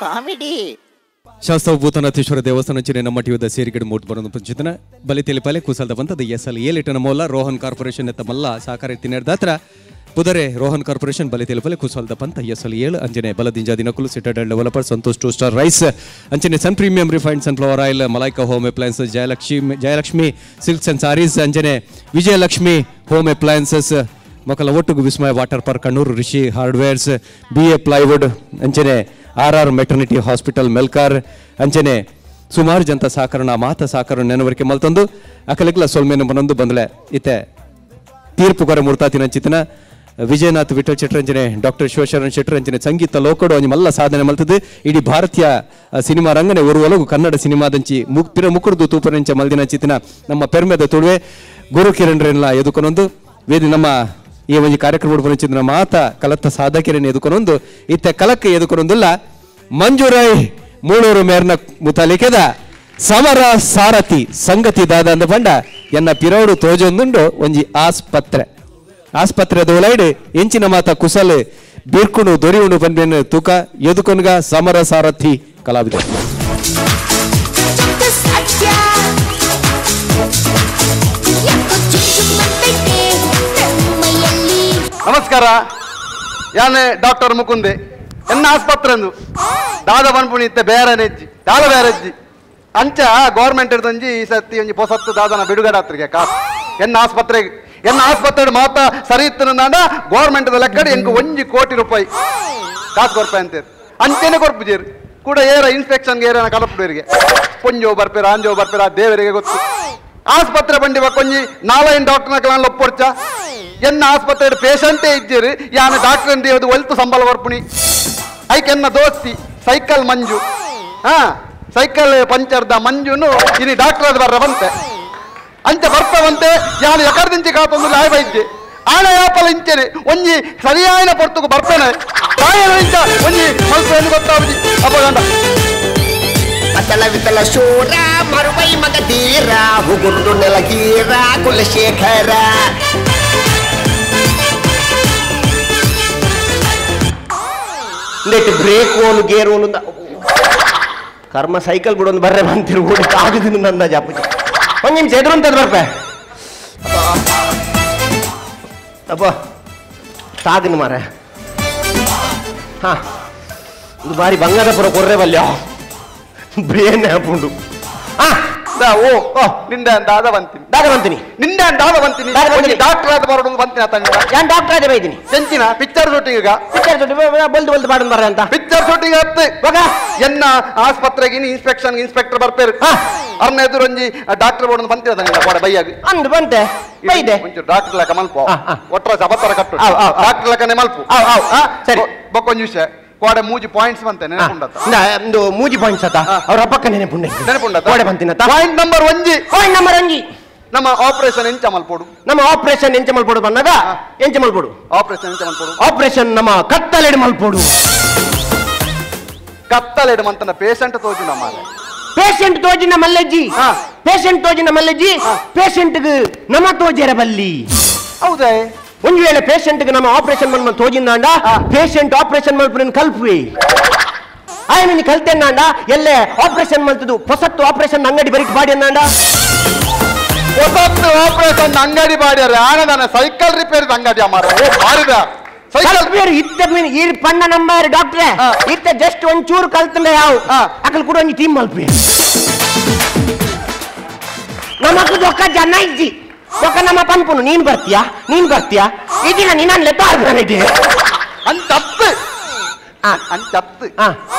Comedy ಶಾಸ್ತ್ರ ಭೂತನಾಥೇಶ್ವರ ದೇವಸ್ಥಾನ ಚಿನ್ನ ನಮ್ಮ ಟಿವಿದ ಸೇರಿಗಡೆ ಮೂಟ್ ಬರೋದು ಪಂಚಿತನ ಬಲಿ ತಿಳಿಪಾಲೆ ಕುಸಲ್ದ ಬಂತದ ಎಸ್ಎಲ್ ಏಲಿಟನ ಮೂಲ ರೋಹನ್ ಕಾರ್ಪೊರೇಷನ್ ಎತ್ತ ಮಲ್ಲ ಸಾಕಾರ ತಿನ್ನರ್ದಾತ್ರ ಪುದರೆ ರೋಹನ್ ಕಾರ್ಪೊರೇಷನ್ ಬಲಿ ತಿಳಿಪಾಲೆ ಕುಸಲ್ದ ಪಂತ ಎಸ್ಎಲ್ 7 ಅಂಜನೆ ಬಲದಿಂಜ ದಿನಕುಲು citadel developer Santosh 2 star rice ಅಂಜನೆ sun premium refined sunflower oil Malaika home appliances Jayalakshmi silks and sarees ಅಂಜನೆ ವಿಜಯಲಕ್ಷ್ಮಿ ಹೋಮ್ ಅಪ್ಲಯನ್ಸಸ್ ಮಕ್ಕಳ ಒಟ್ಟುಗು Vismaya water park Kannur Rishi hardwares BA plywood ಅಂಜನೆ RR ಮೆಟರ್ನಿಟಿ ಹಾಸ್ಪಿಟಲ್ ಮೆಲ್ಕಾರ್ ಅಂಚನೆ ಸುಮಾರು ಜನತ ಸಾಕರಣ ಮಾತ ಸಾಕರಣ ನೆನವರಿಕೆ ಮಲ್ತಂದು ಅಕಲಿಕ್ಲ ಸೊಲ್ಮೇನ ಬನೊಂದು ಬಂದಲೆ ಇತ್ತೆ ತೀರ್ಪು ಕೊರೆ ಮುರ್ತಾತಿನ ಚಿತ್ತನ ವಿಜಯನಾಥ್ ವಿಠಲ್ ಶೆಟ್ಟರ್ ಅಂಜನೆ ಡಾಕ್ಟರ್ ಶಿವಶರಣ್ ಶೆಟ್ಟರ್ ಅಂಜನೆ ಸಂಗೀತ ಲೋಕಡು ಅಂಜ ಮಲ್ಲ ಸಾಧನೆ ಮಲ್ತದೆ ಇಡೀ ಭಾರತೀಯ ಸಿನಿಮಾ ರಂಗನೆ ಒಲಗು ಕನ್ನಡ ಸಿನಿಮಾದಂಚಿ ಪಿರ ಮುಕುರ್ದು ತೂಪರಂಚ ಮಲ್ದಿನ ಚಿತ್ತನ ನಮ್ಮ ಪೆರ್ಮೆದ ತುಳುವೆ ಗುರು ಕಿರಣ್ರೆಲ್ಲ ಎದುಕೊನೊಂದು ವೇದಿ ನಮ್ಮ ಈ ಒಂದು ಕಾರ್ಯಕ್ರಮ ಬಂದಿನ ಮಾತ ಕಲತ್ತ ಸಾಧಕರನ್ನು ಎದುಕೊನೊಂದು ಇತ್ತೆ ಕಲಕ್ಕೆ ಎದುಕೊನೊಂದಿಲ್ಲ ಮಂಜುರೈ ಮೂಳೂರು ಮೇರ್ನ ಮುತಾಲಿಕೆದ ಸಮರ ಸಾರಥಿ ಸಂಗತಿ ದಾದ ಅಂದ ಬಂಡ ಎನ್ನ ಪಿರೋಡು ತೋಜೊಂದುಂಡು ಒಂಜಿ ಆಸ್ಪತ್ರೆ ದೋಲೈಡ್ ಎಂಚಿನ ಮಾತ ಕುಸಲ್ ಬೀರ್ಕುಣು ದೊರಿಯುಣು ಬಂದೇನು ತೂಕ ಎದುಕೊನ್ಗ ಸಮರ ಸಾರಥಿ ಕಲಾವಿದ ನಮಸ್ಕಾರ ಯಾನೆ ಡಾಕ್ಟರ್ ಮುಕುಂದೆ ಎನ್ನ ಆಸ್ಪತ್ರೆ ಅಂದು ದಾದ ಬನ್ಪುಣಿ ಇತ್ತೆ ಬೇರೆ ನೆಜ್ಜಿ ದಾದ ಬೇರೆಜ್ಜಿ ಅಂಚ ಗೌರ್ಮೆಂಟ್ ಇಡ್ದಂಜಿ ಈ ಸತಿ ಒಂಜಿ ಹೊಸತ್ತು ದಾದನ ಬಿಡುಗಡೆ ಕಾಸು ಎನ್ನ ಆಸ್ಪತ್ರೆ ಮಾತ ಸರಿ ಇತ್ತು ನಾಡ ಗೌರ್ಮೆಂಟ್ ಲೆಕ್ಕಡಿ ಎಂಕು 1 ಕೋಟಿ ರೂಪಾಯಿ ಕಾಸು ಕೊರ್ಪೆ ಅಂತೇಳಿ ಅಂಚೆನೆ ಕೊರ್ಪುಜೇರು ಕೂಡ ಏರ ಇನ್ಸ್ಪೆಕ್ಷನ್ಗೆ ಏರನ ಕಲಪುಡರಿಗೆ ಪೊಂಜೋ ಬರ್ಪೇರ ಅಂಜೋ ಬರ್ಪೇರ ದೇವರಿಗೆ ಗೊತ್ತು ಆಸ್ಪತ್ರೆ ಬಂಡಿ ಕೊಂಜಿ 4 ಡಾಕ್ಟರ್ನ ಕಲ ಒಪ್ಪೊಡ್ಚ ಎನ್ನ ಆಸ್ಪತ್ರೆ ಪೇಷಂಟೇ ಇದ್ದೀರಿ ಯಾನ ಡಾಕ್ಟರ್ ಅಂತ ಒಲ್ತು ಸಂಬಳ ಬರ್ಪುಣಿ ಐಕೆನ್ನ ದೋಸ್ತಿ ಸೈಕಲ್ ಮಂಜು ಸೈಕಲ್ ಪಂಚರ್ದ ಮಂಜುನು ಇನಿ ಡಾಕ್ಟರ್ ಅದು ಬರ್ರ ಬಂತೆ ಅಂಚೆ ಬರ್ತವಂತೆ ಯಾನು ಎಕರ್ದಿಂಚಿ ಕಾತೊಂದು ಲಾಯ್ ಬೈದ್ದೆ ಆಣ ಯಾಪಲ ಇಂಚೆನೆ ಒಂಜಿ ಸರಿಯಾದ ಪೊರ್ತುಕು ಬರ್ತೇನೆ ಇಂಚ ಒಂಜಿ ಸ್ವಲ್ಪ ಏನು ಗೊತ್ತಾಗುದಿ ಅಪಗಂಡ ಅತಲ ವಿತಲ ಶೂರ ಮರುಮೈ ಮಗಧೀರ ಹುಗುರುಡು ನೆಲಗೀರ ಕುಲಶೇಖರ ನೆಟ್ ಬ್ರೇಕ್ ಓನು ಗೇರ್ ಓನು ಕರ್ಮ ಸೈಕಲ್ ಬಿಡೊಂದು ಬರ್ರೆ ಬಂತಿರು ಓಡಿಕ್ಕೆ ಆಗುದಿನ ನನ್ನ ಜಾಪುಜ ಒಂದು ನಿಮಿಷ ಎದುರು ಅಂತ ಬರ್ಪೆ ಅಪ್ಪ ತಾಗನು ಮಾರ ಹಾ ಇದು ಬಾರಿ ಬಂಗಾರ ಪುರ ಕೊರ್ರೆ ಬಲ್ಯ ಬ್ರೇನ್ ಹಾಪುಂಡು ಓ ನಿಂದ ದಾದ ಬಂತೀನಿ ಡಾಕ್ಟರ್ ಆದ ಬರೋದು ಬಂತೀನಿ ನಾನು ಡಾಕ್ಟರ್ ಆದ ಬೈತೀನಿ ಚೆಂಚಿನ ಪಿಕ್ಚರ್ ಶೂಟಿಂಗ್ ಬಲ್ದು ಬಾಡು ಬರ ಅಂತ ಪಿಕ್ಚರ್ ಶೂಟಿಂಗ್ ಹತ್ತು ಎನ್ನ ಆಸ್ಪತ್ರೆಗೆ ಇನ್ಸ್ಪೆಕ್ಟರ್ ಬರ್ಪೇರು ಅವ್ರನ್ನ ಎದುರು ಒಂಜಿ ಡಾಕ್ಟರ್ ಬೋರ್ಡ್ ಬಂತಿರ ಬೈಯಾಗಿ ಅಂದು ಬಂತೆ ಬೈದೆ ಒಂಚೂರು ಡಾಕ್ಟರ್ ಲೆಕ್ಕ ಮಲ್ಪ ಒಟ್ಟರ ಸಬತ್ತರ ಕಟ್ಟು ಡಾಕ್ಟರ್ ಲೆಕ್ಕನೆ ಮಲ್ಪು ಸರಿ ಬೊಕ್ಕೊಂದು ವಿಷಯ ಕೋಡೆ ಮೂಜಿ ಪಾಯಿಂಟ್ಸ್ ಬಂತೆ ಒಂದು ಮೂಜಿ ಪಾಯಿಂಟ್ಸ್ ಅತ್ತ ಅವ್ರ ಪಕ್ಕ ನೆನಪುಂಡ ಕೋಡೆ ಬಂತಿನ ಪಾಯಿಂಟ್ ನಂಬರ್ 1 ನಮ್ಮ ಆಪರೇಷನ್ ಎಂಚ ಮಲ್ಪೋಡು ಬನ್ನದ ಎಂಚ ಮಲ್ಪೋಡು ಆಪರೇಷನ್ ನಮ್ಮ ಕತ್ತಲೆಡು ಮಲ್ಪೋಡು ಮಂತನ ಪೇಷಂಟ್ ತೋಜಿನ ಮಾಲೆ ಪೇಷಂಟ್ ತೋಜಿನ ಮಲ್ಲಜ್ಜಿ ಪೇಷಂಟ್ಗೆ ನಮ್ಮ ತೋಜರ ಬಲ್ಲಿ ಹೌದಾ ಒಂದು ವೇಳೆ ಪೇಷಂಟ್ಗೆ ನಮ್ಮ ಆಪರೇಷನ್ ಮಲ್ಮ ತೋಜಿಂದಾಂಡ ಪೇಷಂಟ್ ಆಪರೇಷನ್ ಮಲ್ಪನ ಕಲ್ಪುವೆ ಆಯ್ನ ಕಲ್ತೆನ್ನಾಂಡ ಎಲ್ಲೇ ಆಪರೇಷನ್ ಮಲ್ತದು ಹೊಸತ್ತು ಆಪರೇಷನ್ ಅಂಗಡಿ ಬರೀಕ್ ಬಾಡಿ ಅನ್ನಾಂಡ ಹೊಸತ್ತು ಆಪರೇಷನ್ ಅಂಗಡಿ ಬಾಡ್ಯಾರ ಆನಂದ ಸೈಕಲ್ ರಿಪೇರಿ ಅಂಗಡಿ ಮಾರಿದ ಸೈಕಲ್ ಇತ್ತ ಈ ಪಣ್ಣ ನಂಬರ್ ಡಾಕ್ಟ್ರೆ ಇತ್ತ ಜಸ್ಟ್ ಒಂಚೂರು ಕಲ್ತಂದ್ರೆ ಯಾವ ಅಕಲ್ ಕೂಡ ಒಂದು ಟೀಮ್ ಮಲ್ಪಿ ನಮಕ್ ದೊಕ್ಕ ಜನ ಇಜ್ಜಿ ಒಕ್ಕ ನಮ್ಮ ಪನ್ಪುನು ನೀನ್ ಬರ್ತೀಯಾ ಇದೀಗ ನೀನ್ ಲೆಕ್ಕ ಅಂತಪ್ಪ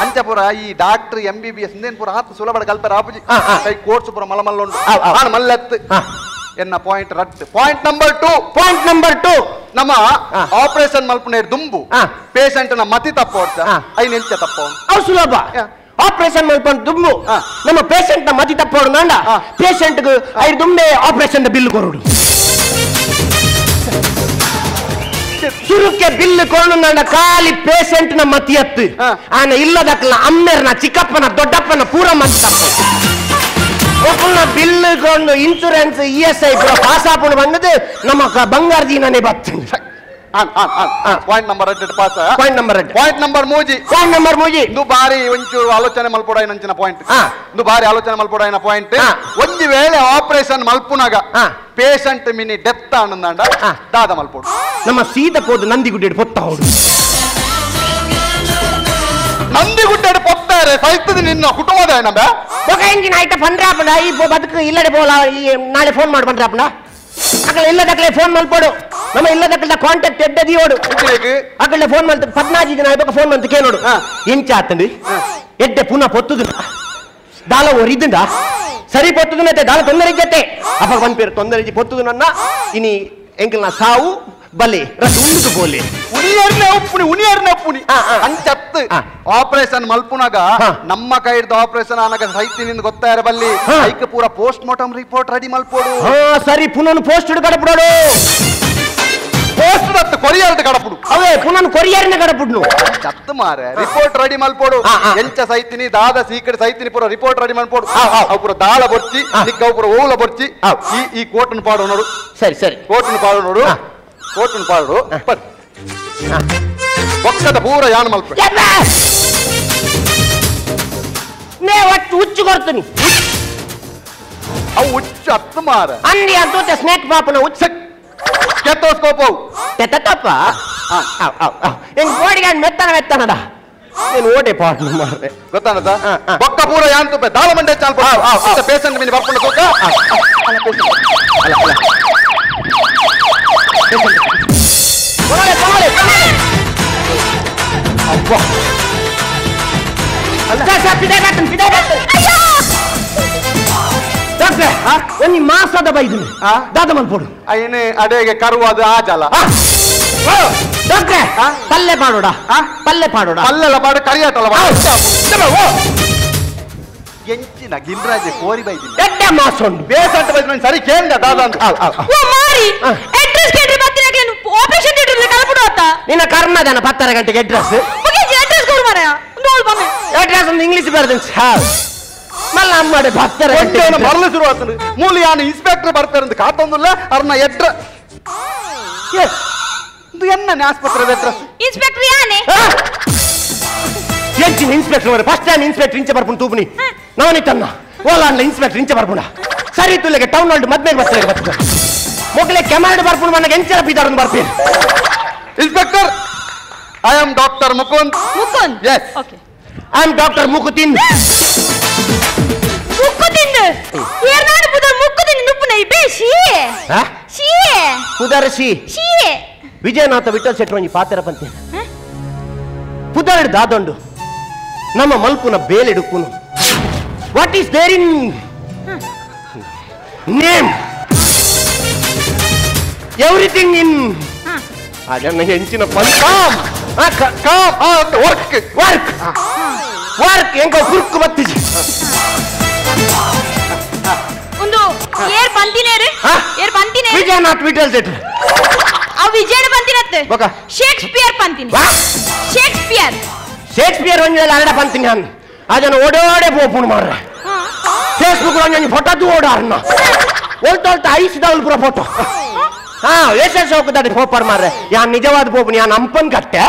ಅಂಚ ಪುರ ಈ ಡಾಕ್ಟರ್ MBBS ಪುರ ಹತ್ತು ಸುಲಭ ಕಲ್ಪರ ಆಪುಜಿ ಕೈ ಕೋರ್ಸ್ ಪುರ ಮಲ್ಲೊಂಡು ಮಲ್ಲೆತ್ತು ಎನ್ನ ಪಾಯಿಂಟ್ ನಂಬರ್ 2 ನಮ್ಮ ಆಪರೇಷನ್ ಮಲ್ಪನೆ ದುಂಬು ಪೇಷಂಟ್ ನ ಮತಿ ತಪ್ಪೋಡ್ಸ ಐನ್ ಎಂಚ ತಪ್ಪ ಅವು ಸುಲಭ ಆಪರೇಷನ್ ಮಲ್ಪನ್ ದುಂಬು ನಮ್ಮ ಪೇಷಂಟ್ ನ ಮತಿ ತಪ್ಪೋಡು ನಾಂಡ ಪೇಷಂಟ್ ಐದು ದುಂಬೆ ಆಪರೇಷನ್ ಬಿಲ್ ಕೊರೋಡು ಸುರುಕ್ಕೆ ಬಿಲ್ ಕೊಂಡು ನಾಂಡ ಖಾಲಿ ಪೇಷಂಟ್ ನ ಮತಿ ಹತ್ತು ಆನ ಇಲ್ಲದಕ್ಕಲ್ಲ ಅಮ್ಮೆರ್ನ ಚಿಕ್ಕಪ್ಪನ ದೊಡ್ಡಪ್ಪನ ಪೂರ ಮತಿ ತಪ್ಪ ಬಿಲ್ ಇನ್ಶೂರೆನ್ಸ್ ESI ಪಾಸ್ ಆಪುಂಡು ಬಂದದ್ದು ನಮ್ಮ ಬಂಗಾರ ದೀನನೇ ಬರ್ತದೆ. Point number 2 pass. Point number 2 point number 3 point number 3 ಇದು ಬಾರಿ ಒಂಚೂರು ಆಲೋಚನೆ ಮಲ್ಪೋಡ ನಂಚಿನ ಪಾಯಿಂಟ್. ಇದು ಬಾರಿ ಆಲೋಚನೆ ಮಲ್ಪೋಡ ಪಾಯಿಂಟ್. ಒಂದು ವೇಳೆ ಆಪರೇಷನ್ ಮಲ್ಪುನಾಗ ಪೇಷಂಟ್ ಮಿನಿ ಡೆತ್ ಅನ್ನಂದ ದಾದ ಮಲ್ಪೋಡು ನಮ್ಮ ಸೀದ ಪೋದು ನಂದಿಗುಡ್ಡೆ ಪೊತ್ತ ಹೋಡು ನಂದಿಗುಡ್ಡೆ ಪೊತ್ತಾರೆ ಸಹಿತದ ನಿನ್ನ ಕುಟುಂಬದ ಏನಂಬ ఒక ఇంజిన్ అయితే పండ్రాపడ ఈ బతుకు ఇల్లడి పోలా నాಳೆ ఫోన్ ಮಾಡಿ పండ్ರಾಪಡ ಅಕಲ ಇಲ್ಲದಕ್ಕಲೆ ಫೋನ್ ಮಲ್ಪೋಡು ನಮ್ಮ ಇಲ್ಲದಕ್ಕಲ ಕಾಂಟ್ಯಾಕ್ಟ್ ಎಡ್ಡದಿ ಓಡು ಅಕಲ ಫೋನ್ ಮಲ್ತ 14 ದಿನ ಆಯ್ತು ಫೋನ್ ಮಂತ ಕೇಳೋಡು ಇಂಚ ಆತಂಡಿ ಎಡ್ಡೆ ಪುನಃ ಪೊತ್ತುದು ದಾಲ ಒರಿದ್ದ ಸರಿ ಪೊತ್ತುದು ಮತ್ತೆ ದಾಲ ತೊಂದರೆ ಜೊತೆ ಅಪ್ಪ ಬಂದ ಪೇರು ತೊಂದರೆ ಪೊತ್ತುದು ನನ್ನ ಇನಿ ಎಂಕಲ್ನ ಸಾವು ಬಲೆ ರಸ ಉಂಡುದು ಬೋಲೆ ಉಣಿಯರ್ನ ಉಪ್ಪುನಿ ಅಂಚತ್ತು ಆಪರೇಷನ್ ಮಲ್ಪುನಾಗ ನಮ್ಮ ಕೈಡ್ದು ಆಪರೇಷನ್ ಆನಾಗ ಸೈತಿನಿಂದ ಗೊತ್ತಾರ ಬಲ್ಲಿ ಐಕ ಪೂರ ಪೋಸ್ಟ್ ಮಾರ್ಟಮ್ ರಿಪೋರ್ಟ್ ರೆಡಿ ಮಲ್ಪೋಡು ಸರಿ ಪುನಃ ಪೋಸ್ಟ್ ಕಡಪಡೋಡು ಪೋಸ್ಟ್ ದತ್ತು ಕೊರಿಯರ್ ಕಡಪುಡು ಅವೇ ಪುನಃ ಕೊರಿಯರ್ನ ಕಡಪುಡ್ನು ಚತ್ತು ಮಾರೆ ರಿಪೋರ್ಟ್ ರೆಡಿ ಮಲ್ಪೋಡು ಎಂಚ ಸೈತಿನಿ ದಾದ ಸೀಕಡೆ ಸೈತಿನಿ ಪೂರ ರಿಪೋರ್ಟ್ ರೆಡಿ ಮಲ್ಪೋಡು ಅವು ಪೂರ ದಾಳ ಬರ್ಚಿ ನಿಕ್ಕ ಪೂರ ಓಲ ಬರ್ಚಿ ಈ ಕೋಟನ್ ಪಾಡು ನೋಡು ಸರಿ ಸರಿ ಕೋಟನ್ ಪಾಡು ನೋಡು ಕೋಟನ್ ಪಾಡು ಒಕ್ಕದ ಪೂರ ಯಾನ್ ಮಲ್ಪ ನೇ ಒಟ್ಟು ಹುಚ್ಚು ಕೊಡ್ತೀನಿ ಅವು ಹುಚ್ಚು ಹತ್ತು ಮಾರ ಅಂದಿ ಅಂತ ಸ್ನೇಕ್ ಪಾಪನ ಹುಚ್ಚ ಕೆತ್ತೋಸ್ಕೋಪ್ ಅವು ಕೆತ್ತಪ್ಪ ಹೆಂಗ್ ಗೋಡಿಗೆ ಮೆತ್ತನದ ನೀನು ಓಟೆ ಪಾಟ್ ಮಾಡ್ರೆ ಗೊತ್ತಾನದ ಒಕ್ಕ ಪೂರ ಯಾನ್ ತುಪ್ಪೆ ದಾಳ ಮಂಡೆ ಚಾಲ್ ಪೇಷಂಟ್ ಮೀನು ಬರ್ಕೊಂಡು ತೂಕ ಒಂದು ಮಾಸದ ಬೈದು ದಾದ ಮಲ್ಪೋಡು ಅಯ್ಯನೇ ಅಡೆಗೆ ಕರುವಾದ ಆ ಜಲ ಪಲ್ಲೆ ಪಾಡೋಡ ಪಲ್ಲೆ ಪಾಡೋಡ ಅಲ್ಲೆಲ್ಲ ಪಾಡು ಕರಿಯಾಟಲ್ಲ ಎಂಚಿನ ಗಿಲ್ರಾಜೆ ಕೋರಿ ಬೈದಿಲ್ಲ ದೊಡ್ಡ ಮಾಸ ಉಂಟು ಬೇಸಂತ ಬೈದ ಸರಿ ಕೇಳಿದ ದಾದ ಅಂತ ಆಪರೇಷನ್ ನಿನ್ನ ಕರ್ಮದನ 10 ಗಂಟೆಗೆ ಅಡ್ರೆಸ್ ಅಡ್ರೆಸ್ ಒಂದು ಇಂಗ್ಲಿಷ್ ಬರ್ದ ಮಲ್ಲ ಅಮ್ಮಡೆ 10 ಗಂಟೆ ಮರಳು ಶುರು ಆಗ್ತದೆ ಮೂಲ ಯಾನು ಇನ್ಸ್ಪೆಕ್ಟರ್ ಬರ್ತಾರೆ ಅಂತ ಕಾತೊಂದಿಲ್ಲ ಅವ್ರನ್ನ ಎಡ್ರ ಇದು ಎನ್ನ ಆಸ್ಪತ್ರೆ ಅಡ್ರೆಸ್ ಇನ್ಸ್ಪೆಕ್ಟರ್ ಯಾನೆ ಎಂಚಿನ ಇನ್ಸ್ಪೆಕ್ಟರ್ ಫಸ್ಟ್ ಟೈಮ್ ಇನ್ಸ್ಪೆಕ್ಟರ್ ಇಂಚೆ ಬರ್ಪುಂಡು ತೂಪುನಿ ನವನಿತ್ತನ್ನ ಓಲಾಂಡ್ಲ ಇನ್ಸ್ಪೆಕ್ಟರ್ ಇಂಚೆ ಬರ್ಪುಂಡ ಸರಿ ತುಲೆಗೆ ಟೌನ್ ಹಾಲ್ಡ್ ಮದ್ಮೇಲೆ ಬರ್ತದೆ ಮೊಗಲೆ ಕೆಮಾರ್ಡ್ ಬರ್ಪುಂಡು ಮನೆಗೆ ಎಂಚರ ಬೀದಾರನ್ನು ಬರ್ತೀನಿ inspector I am doctor Mukund yes I am doctor ಮುಕುತಿನ್ ಏರ್ನಾಡು ಪುದರ್ ಮುಕ್ಕುದಿನ್ ನುಪ್ಪುನ ಬೇಶಿ ಪುದರ್ಶಿ ವಿಜಯನಾಥ ವಿಠಲ್ ಶೆಟ್ಟಿ ಒಂಜಿ ಪಾತ್ರ ಪಂತೆ ಪುದರ್ ದಾದೊಂಡು ನಮ್ಮ ಮಲ್ಪುನ ಬೇಲೆಡುಕ್ಕುನು what is there in name everything in ಅದನ್ನ ಹೆಂಚಿನ ವರ್ಕ್ ವರ್ಕ್ ವರ್ಕ್ ಹೆಂಗ ಕುರ್ಕು ಬತ್ತಿಜಿ ಒಂದು ಏರ್ ಬಂದಿನೇರು ಏರ್ ಬಂದಿನೇ ವಿಜಯನಾಥ್ ವಿಠಲ್ ಶೆಟ್ಟಿ ಆ ವಿಜಯನ ಬಂದಿನತ್ತೆ ಬಕ ಶೇಕ್ಸ್ಪಿಯರ್ ಬಂದಿನಿ ಶೇಕ್ಸ್ಪಿಯರ್ ಒಂಜೆಲ್ಲ ಅರಡ ಬಂತೀನಿ ನಾನು ಅದನ್ನು ಓಡೋಡೆ ಪೋಪುಣ್ ಮಾರ್ರೆ ಫೇಸ್ಬುಕ್ ಒಂಜಿ ಫೋಟೋದು ಓಡಾರ್ನ ಒಲ್ತೊಲ್ತ ಐಸ್ದವಲ್ ಪುರ ಫೋಟೋ ಎಸ್ ಹೋಗದ ಪೋಪರ್ ಮಾರ್ರೆ ಯಾನ್ ನಿಜವಾದ ಪೋಪುನಿ ಯಾನ್ ಅಂಪನ್ ಕಟ್ಟೆ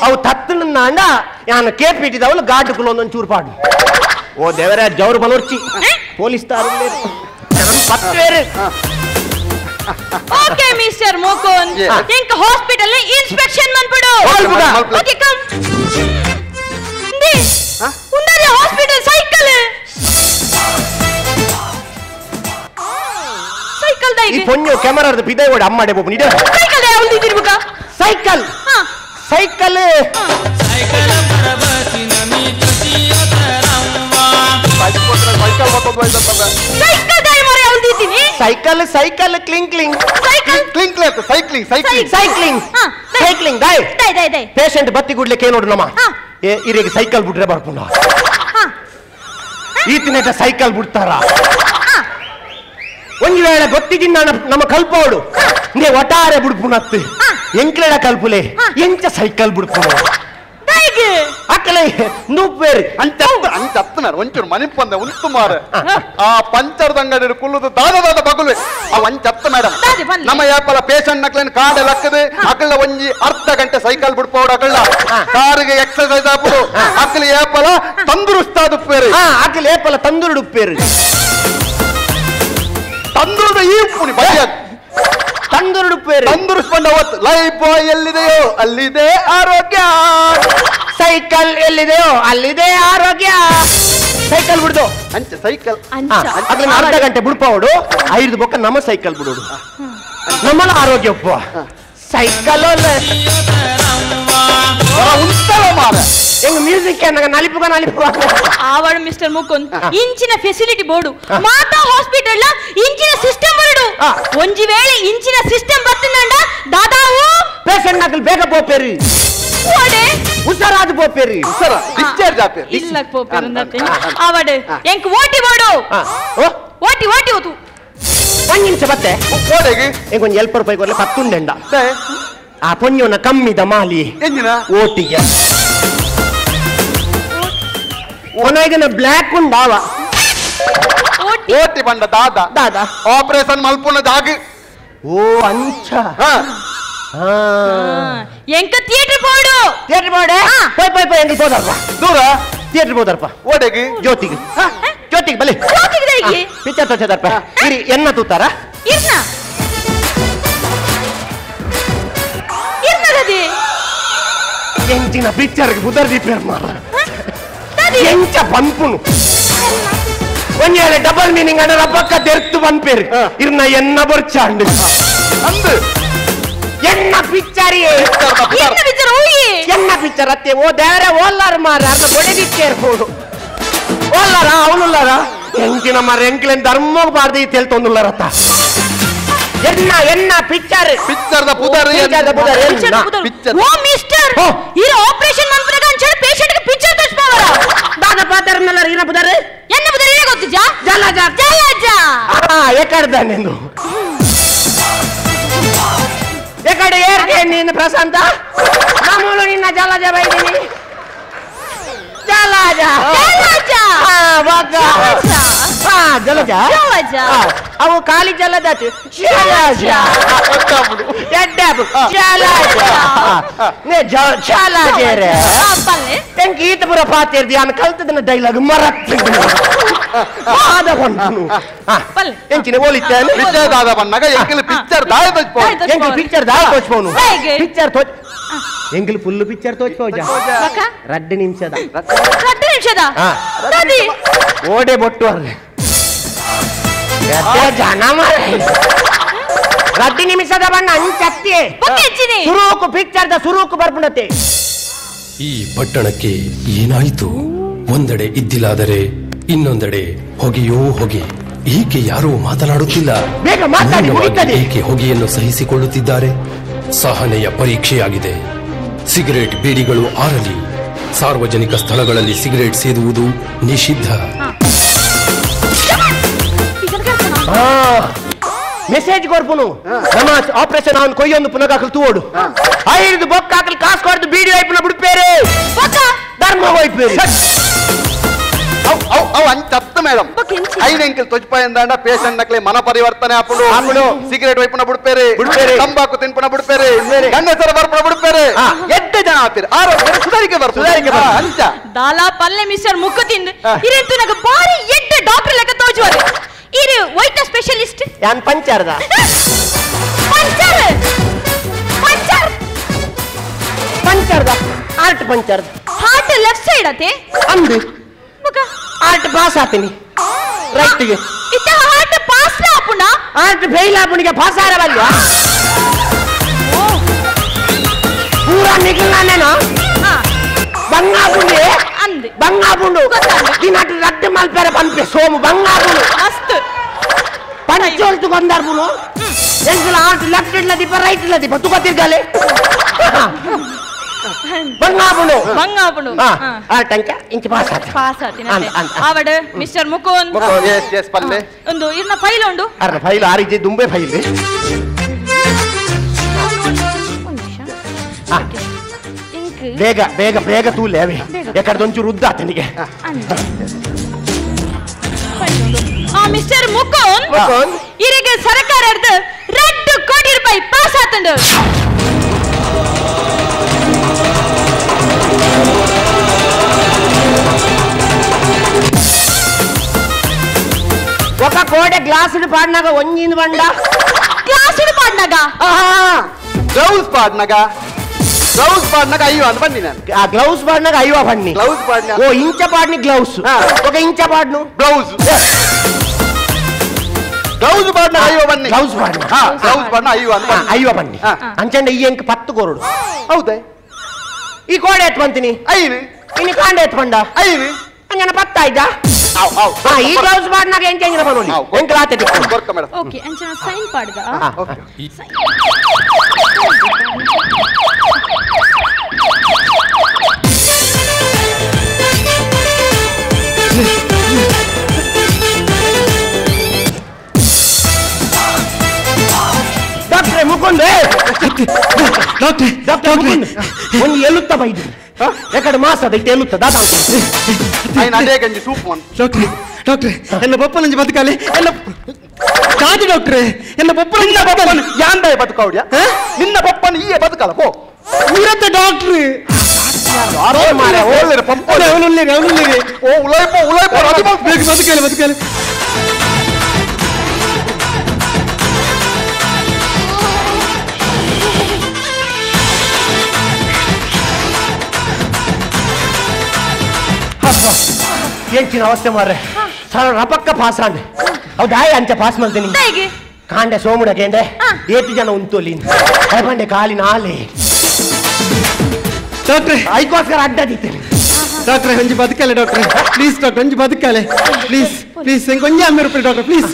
ಅವು ತತ್ತನ ಅಂಡ ಯಾನ್ ಕೇಪ್ ಇಟ್ಟಿದವಳು ಗಾಟುಕುಲು ಒಂದೊಂದು ಚೂರು ಪಾಡು ಓ ದೇವರೇ ಜೌರು ಬಲೋರ್ಚಿ ಪೊಲೀಸ್ ತಾರಲ್ಲೇ ಪತ್ತೇರು ಓಕೆ ಮಿಸ್ಟರ್ ಮುಕುಂದ್ ಇಂಕ ಹಾಸ್ಪಿಟಲ್ ಇನ್ಸ್ಪೆಕ್ಷನ್ ಮಾಡ್ಬಿಡು ಓಕೆ ಕಮ್ ಉಂದರಿ ಹಾಸ್ಪಿಟಲ್ ಸೈಕಲ್ ಈ ಪೊಣ್ಣು ಕ್ಯಾಮರಾದ ಬಿದೆ ಓಡ ಅಮ್ಮಡೆ ಬೋಪು ನಿಡ ಸೈಕಲ್ ಯಾವುದು ತಿರುಗುಕ ಸೈಕಲ್ ಸೈಕಲ್ ಸೈಕಲ್ ಬರಬಸಿನ ಮೀ ತಸಿಯ ತರವ್ವಾ ಸೈಕಲ್ ದೈ ಮರೆ ಯಾವುದು ತಿನಿ cycle cycle cling cling cycle cling cling cycling cycling cycling cycling ದೈ ಪೇಷಂಟ್ ಬತ್ತಿ ಗುಡ್ಲಿಕ್ಕೆ ನೋಡು ನಮ್ಮ ಇರಿಗೆ ಸೈಕಲ್ ಬಿಟ್ರೆ ಬರ್ಪುಂಡ ಈತನೇಟ ಸೈಕಲ್ ಬಿಡ್ತಾರ ಒಂದು ವೇಳೆ ಗೊತ್ತಿದ್ದ ನಮ್ಮ ಕಲ್ಪೋಡು ನೇ ಒಟ್ಟಾರೆ ಬಿಡ್ಪುಣತ್ತು ಎಂಕ್ಲೆಡ ಕಲ್ಪುಲೆ ಎಂಚ ಸೈಕಲ್ ಬಿಡ್ಪುಣ ಅಕ್ಕಲೆ ನೂಪೇರು ಅಂಚತ್ತನಾರ ಒಂಚೂರು ಮನಿಪಂದ ಉಂಟು ಮಾರ ಆ ಪಂಚರದ ಅಂಗಡಿ ಕುಲ್ಲುದು ದಾದ ಬಗುಲ್ವೆ ಅವ ಅಂಚತ್ತ ಮೇಡಮ್ ನಮ್ಮ ಯಾಪಲ ಪೇಷಂಟ್ ನಕ್ಲೇನ್ ಕಾಡೆ ಲಕ್ಕದೆ ಅಕಳ ಒಂಜಿ ಅರ್ಧ ಗಂಟೆ ಸೈಕಲ್ ಬಿಡ್ಪೋಡು ಅಕಳ ಕಾರಿಗೆ ಎಕ್ಸರ್ಸೈಸ್ ಆಪುಡು ಅಕಲ ಯಾಪಲ ತಂದುರುಸ್ತಾದು ಉಪ್ಪೇರು ಅಕ್ಕಲೆ ಏಪಲ ತಂದುರುಡು ಉಪ್ಪೇರು ತಂದುರುದ ಈ ಪುಣಿ ಬಯ್ಯ ತಂದುರುಡು ಉಪ್ಪೇರು ತಂದುರುಸ್ಕೊಂಡ ಅವತ್ತು ಲೈಫ್ ಎಲ್ಲಿದೆಯೋ ಅಲ್ಲಿದೆ ಆರೋಗ್ಯ ಸೈಕಲ್ ಎಲ್ಲಿದೆಯೋ ಅಲ್ಲಿದೆ ಆರೋಗ್ಯ ಸೈಕಲ್ ಬಿಡುದು ಅಂಚ ಸೈಕಲ್ ಅದ್ರ ಅರ್ಧ ಗಂಟೆ ಬಿಡ್ಪೋಡು 5 ಬೊಕ್ಕ ನಮ್ಮ ಸೈಕಲ್ ಬಿಡೋಡು ನಮ್ಮಲ್ಲ ಆರೋಗ್ಯ ಉಪ್ಪ ಸೈಕಲ್ ಉಂಟಲ್ಲ ಮಾರ ಎಂಗ್ ಮ್ಯೂಸಿಕ್ ನಲಿಪುಗ ಆವಡು ಮಿಸ್ಟರ್ ಮುಕುಂದ್ ಇಂಚಿನ ಫೆಸಿಲಿಟಿ ಬೋರ್ಡು ಮಾತಾ ಹಾಸ್ಪಿಟಲ್ ಇಂಚಿನ ಸಿಸ್ಟಮ್ ಬರಡು ಒಂಜಿ ವೇಳೆ ಇಂಚಿನ ಸಿಸ್ಟಮ್ ಬತ್ತನಂಡ ದಾದಾವು ಪೇಷಂಟ್ ನಕಲ್ ಬೇಗ ಪೋಪೇರಿ ಹುಷಾರಾದ ಪೋಪೇರಿ ಡಿಸ್ಚಾರ್ಜ್ ಆಪೇರಿ ಇಲ್ಲ ಪೋಪೇರು ಅಂದತೆ ಆವಡು ಎಂಕ್ ಓಟಿ ಬೋಡು ಓಟಿ ಓತು ಒಂದ್ ನಿಮಿಷ ಬತ್ತೆ ಕೋಡೆಗೆ ಎಂಗೊಂದು ₹10 ಕೊಡ್ಲೆ 10 ಉಂಡೆಂಡ ಆ ಪೊನ್ಯನ ಕಮ್ಮಿದ ಮಾಲಿ ಎಂಜಿನ ಓಟಿಗೆ ಒನಗಿನ ಬ್ಲ್ಯಾಕ್ ಉಂಡಾವ ಓಟಿ ಬಂಡ ದಾದ ಆಪರೇಷನ್ ಮಲ್ಪುನ ಜಾಗ ಓ ಅಂಚ ಎಂಕ ಥಿಯೇಟರ್ ಬೋರ್ಡು ಪೋಯ್ ಎಂಗ್ ಹೋದರ್ಪ ದೂರ ಥಿಯೇಟರ್ ಹೋದರ್ಪ ಓಡೆಗೆ ಜ್ಯೋತಿಗೆ ಬಲೆ ಪಿಕ್ಚರ್ ತೋಚದರ್ಪ ಇರಿ ಎನ್ನ ತೂತಾರ ಎಂಚಿನ ಪಿಕ್ಚರ್ಗೆ ಬುದರ್ ದೀಪೇರ್ ಮಾರ ಎಂಚ ಪಂಪುನು ಒಂಜೇಳೆ ಡಬಲ್ ಮೀನಿಂಗ್ ಅಣ್ಣ ಪಕ್ಕ ತೆರ್ತು ಪಂಪೇರು ಇರ್ನ ಎನ್ನ ಬರ್ಚಾಂಡು ಅಂದು ಎನ್ನ ಪಿಕ್ಚರ್ ಎನ್ನ ಪಿಕ್ಚರ್ ಅತ್ತೆ ಓ ದೇವರೇ ಓಲ್ಲಾರ ಮಾರ ಅರ್ಧ ಬೊಡೆದಿಕ್ಕೇರ್ಬೋದು ಓಲ್ಲಾರ ಅವನುಲ್ಲಾರ ಎಂಕಿನ ಮಾರ ಎಂಕ್ಲೆನ್ ಧರ್ಮ ಬಾರ್ದು ತೇಳ್ತೊಂದುಲ್ಲಾರತ್ತ ಎನ್ನ ಪಿಕ್ಚರ್ ಪಿಕ್ಚರ್ದ ಪುದರ್ ಪಿಕ್ಚರ್ ಓ ಮಿಸ್ಟರ್ ಇರೋ ಆಪರೇಷನ್ ಮನ್ಪುನಗ ಅಂಚೆ ಪೇಷಂಟ್ ಗೆ ಪಿಕ್ಚರ್ ತೋರಿಸ್ತಾವರ ದಾದ ಪಾದರ್ನಲ್ಲ ಇರ ಬುದರ್ ಎನ್ನ ಬುದರ್ ಏನೇ ಗೊತ್ತಿಜ ಜಲಜ ಏಕಡ್ದ ನಿಂದು ಏಕಡೆ ಏರ್ಗೆ ನೀನು ಪ್ರಶಾಂತ ಮಾಮೂಲು ನಿನ್ನ ಜಲಜ ಬೈದಿನಿ ಜಲಜ ಜಲಜ ಅವು ಖಾಲಿ ಜಲಜ ಈತ ಪುರ ಪಾತಿರ್ದಿ ಅನ್ನ ಕಲ್ತದನ್ನ ಡೈಲಾಗ್ ಎಂಚಿನ ಓಲಿತ್ತೇನೆ ದಾದ ಬಣ್ಣಗ ಎಂಕಲ್ ಪಿಕ್ಚರ್ ಪಿಕ್ಚರ್ ದಾಯ ತೋಚ್ಪೋನು ಪಿಕ್ಚರ್ ತೋಚ್ ಎಂಕಲ್ ಫುಲ್ ಪಿಕ್ಚರ್ ತೋಚ್ಪೋಜ 2 ನಿಮಿಷದ ಓಡೆ ಬೊಟ್ಟು ಅರ್ರೆ ಜನ ಮಾರ 2 ನಿಮಿಷದ ಬಣ್ಣ ಅಂಚತ್ತಿ ಸುರೂಕು ಪಿಕ್ಚರ್ದ ಸುರೂಕು ಬರ್ಪುಣತೆ ಈ ಪಟ್ಟಣಕ್ಕೆ ಏನಾಯಿತು? ಒಂದೆಡೆ ಇದ್ದಿಲಾದರೆ ಇನ್ನೊಂದೆಡೆ ಹೊಗೆಯೋ ಹೊಗೆ. ಏಕೆ ಯಾರೂ ಮಾತನಾಡುತ್ತಿಲ್ಲ? ಏಕೆ ಹೊಗೆಯನ್ನು ಸಹಿಸಿಕೊಳ್ಳುತ್ತಿದ್ದಾರೆ? ಸಹನೆಯ ಪರೀಕ್ಷೆಯಾಗಿದೆ. ಸಿಗರೇಟ್ ಬೀಡಿಗಳು ಆರಲಿ. ಸಾರ್ವಜನಿಕ ಸ್ಥಳಗಳಲ್ಲಿ ಸಿಗರೇಟ್ ಸೇದುವುದು ನಿಷಿದ್ಧ. ಮೆಸೇಜ್ ಕೊರ್ಪುನು ನಮ್ಮ ಆಪರೇಷನ್ ಅವನು ಕೊಯ್ಯೊಂದು ಪುನಗಾಕಲು ತೂಡು 5 ಬೊಕ್ಕಾಕಲು ಕಾಸು ಕೊಡ್ದು ಬೀಡಿ ವೈಪುನ ಬಿಡ್ಪೇರೆ ಧರ್ಮ ವೈಪೇರಿ ಅವು ಅಂಚತ್ತ ಮೇಡಮ್ 5 ಎಂಕಲ್ ತೊಜ್ಪಾಯಿಂದಾಂಡ ಪೇಷಂಟ್ ನಕ್ಲೆ ಮನ ಪರಿವರ್ತನೆ ಆಪುಡು ಸಿಗರೇಟ್ ವೈಪುನ ಬಿಡ್ಪೇರೆ ತಂಬಾಕು ತಿನ್ಪುನ ಬಿಡ್ಪೇರೆ ಗಂಡಸರ ಬರ್ಪುನ ಬಿಡ್ಪೇರೆ ಎಡ್ಡೆ ಜನ ಆಪೇರೆ ಆರೋಗ್ಯ ಸುಧಾರಿಕೆ ಬರ್ಪುನ ಅಂಚ ದಾಲಾ ಪಲ್ಲೆ ಮಿಸ್ಟರ್ ಮುಕ್ಕುತಿಂದು ಇರೆಂತು ನಗ ಬಾರಿ ಎಡ್ಡೆ ಡಾಕ್ಟರ್ ಲೆಕ್ಕ ತೋಜುವರು ಇರು ವೈಟ್ ಸ್ಪೆಷಲಿಸ್ಟ್ ಯಾನ್ ಪಂಚರ್ದ ಪಂಚರ್ದ ಆರ್ಟ್ ಪಂಚರ್ದ ಹಾರ್ಟ್ ಲೆಫ್ಟ್ ಸೈಡ್ ಅತೆ ಅಂದು ಆರ್ಟ್ ಪಾಸ್ ಆತೀನಿ ರೈಟ್ಗೆ ಇತ್ತ ಹಾರ್ಟ್ ಪಾಸ್ ಆಪುನ ಆರ್ಟ್ ಫೇಲ್ ಆಪುನಿಗೆ ಪಾಸ್ ಆರವಲ್ವಾ ಪೂರಾ ನಿಗಲಾನೇನೋ ಬಂಗಾಪುಂಡಿ ಅಂದೆ ಬಂಗಾಪುಂಡು ದಿನಟ್ಟು ರಟ್ಟು ಮಲ್ಪೇರೆ ಪಂಪೆ ಸೋಮು ಬಂಗಾಪುಂಡು ಮಸ್ತ್ ಪಂಚೋಲ್ತು ಕೊಂದಾರ್ಪುನು ಎಂಕುಲ ಆರ್ಟ್ ಲೆಫ್ಟ್ ಇಡ್ಲ ದೀಪ ರೈಟ್ ಇಡ್ಲ ದೀಪ ತುಕ ತಿರ್ಗಾಲೆ ಬಂಗಾಪುಂಡು ಆರ್ಟ್ ಅಂಕ ಇಂಚ ಪಾಸ್ ಆತಿನಂತೆ ಆವಡು ಮಿಸ್ಟರ್ ಮುಕುಂದ್ ಎಸ್ ಪಲ್ಲೆ ಒಂದು ಇರ್ನ ಫೈಲ್ ಉಂಡು ಅರ್ನ ಫೈಲ್ ಆರಿಜೆ ದುಂಬೆ ಫೈಲ್ ಇಂಕ್ ಬೇಗ ಬೇಗ ಬೇಗ ತೂಲೆ ಅವೆ ಯಾಕಂದ್ರೆ ಒಂಚೂರು ಉದ್ದ ಆತನಿಗೆ. ಮಿಸ್ಟರ್ ಮುಕುಂದ್ ಇರಿಗೆ ಸರ್ಕಾರದ 2 ಕೋಟಿ ರೂಪಾಯಿ ಪಾಸ್ ಆತಂಡು. ఒక కోడే గ్లాసుడు పాడినాక వంజింది బండ. గ్లాసుడు పాడినాక ಗ್ಲೌಸ್ ಪಾಡ್ನಾಗ ಅಯ್ಯೋ ಅಂತ ಬನ್ನಿ ನಾನು. ఆ గ్లౌస్ పాడినాక అయ్యో పన్ని. ಗ್ಲೌಸ್ ಪಾಡ್ನಾಗ ఓ ఇంచ పాడిని గ్లౌస్, ఒక ఇంచ పాడును ಬ್ಲೌಸ್. ಗ್ಲೌಸ್ ಪಾಡ್ನಾಗ ಅಯ್ಯೋ ಬನ್ನಿ. గ్లౌస్ పాడిన ಗ್ಲೌಸ್ ಪಾಡ್ನ ಅಯ್ಯೋ ಅಂತ ಬನ್ನಿ. అయ్యో పన్ని అంచండి ఈ ఇంక 10 కోరుడు. ಹೌದೇ ఈ కోడ ఎత్తుమంతిని ಅಯ್ಯನು ఇన్ని కాండ ఎత్తుమండ ಅಯ್ಯನು అంగన 10 ಆಯ್ತಾ. ఈ గ్లౌస్ పాడినాక ఏం చేంజిన పనులు ఇంక రాతే ಬರ್ಕ ಮೇಡಮ್. ಓಕೆ ಅಂಚನ ಸೈನ್ ಪಾಡ್ದ. ಡಾಕ್ಟ್ರೆ ಮುಕುಂದ್ ಡಾಕ್ಟರ್ ಮುಕುಂದ್ ಒಂದು ಎಲುತ್ತ ಬೈದು ಯಾಕಡೆ ಮಾಸದ ಇಟ್ಟು ಎಲುತ್ತ ದಾದ ఆయన అదే గంజి సూప్ వన్. ಡಾಕ್ಟ್ರೆ ಎನ್ನ ಬೊಪ್ಪ ನಂಜಿ ಬದುಕಾಲೆ ಎಲ್ಲ ಕಾದು ಡಾಕ್ಟ್ರೆ ಎನ್ನ ಬೊಪ್ಪ ನಿನ್ನ ಬಪ್ಪನ್ ಯಾಂದ ಬದುಕೌಡ್ಯ ನಿನ್ನ ಬಪ್ಪನ್ ಈಯೆ ಬದುಕಲ್ಲ ಹೋ ಇರತ್ತೆ ಡಾಕ್ಟ್ರೆ ಮಾರೆ ಓಲ್ಲೆರ ಪಂಪ ಅವನುಲ್ಲಿರಿ ಓ ಉಲೈಪೋ ಬದುಕಾಲೆ ಎಂಚಿನ ಅವಸ್ಥೆ ಮಾರ್ರೆ ರಪಕ್ಕ ಪಾಸ್ ಆಂಡೆ ಅವು ದಾಯ ಅಂಚ ಪಾಸ್ ಮಾಡ್ತೀನಿ ಕಾಂಡೆ ಸೋಮುಡ ಕೇಂಡೆ ಏತು ಜನ ಉಂತೋಲಿ ಬಂಡೆ ಕಾಲಿನ ಆಲೆ ಡಾಕ್ಟ್ರೆ ಐಕೋಸ್ಕರ ಅಡ್ಡದಿತ್ತೇನೆ. ಡಾಕ್ಟ್ರೆ ಒಂಜಿ ಬದುಕಲೆ ಡಾಕ್ಟ್ರೆ ಪ್ಲೀಸ್ ಡಾಕ್ಟ್ರೆ ಒಂಜಿ ಬದುಕಲೆ ಪ್ಲೀಸ್ ಕೊಂಚ ಅಮ್ಮೆ ರೂಪಾಯಿ ಡಾಕ್ಟ್ರೆ ಪ್ಲೀಸ್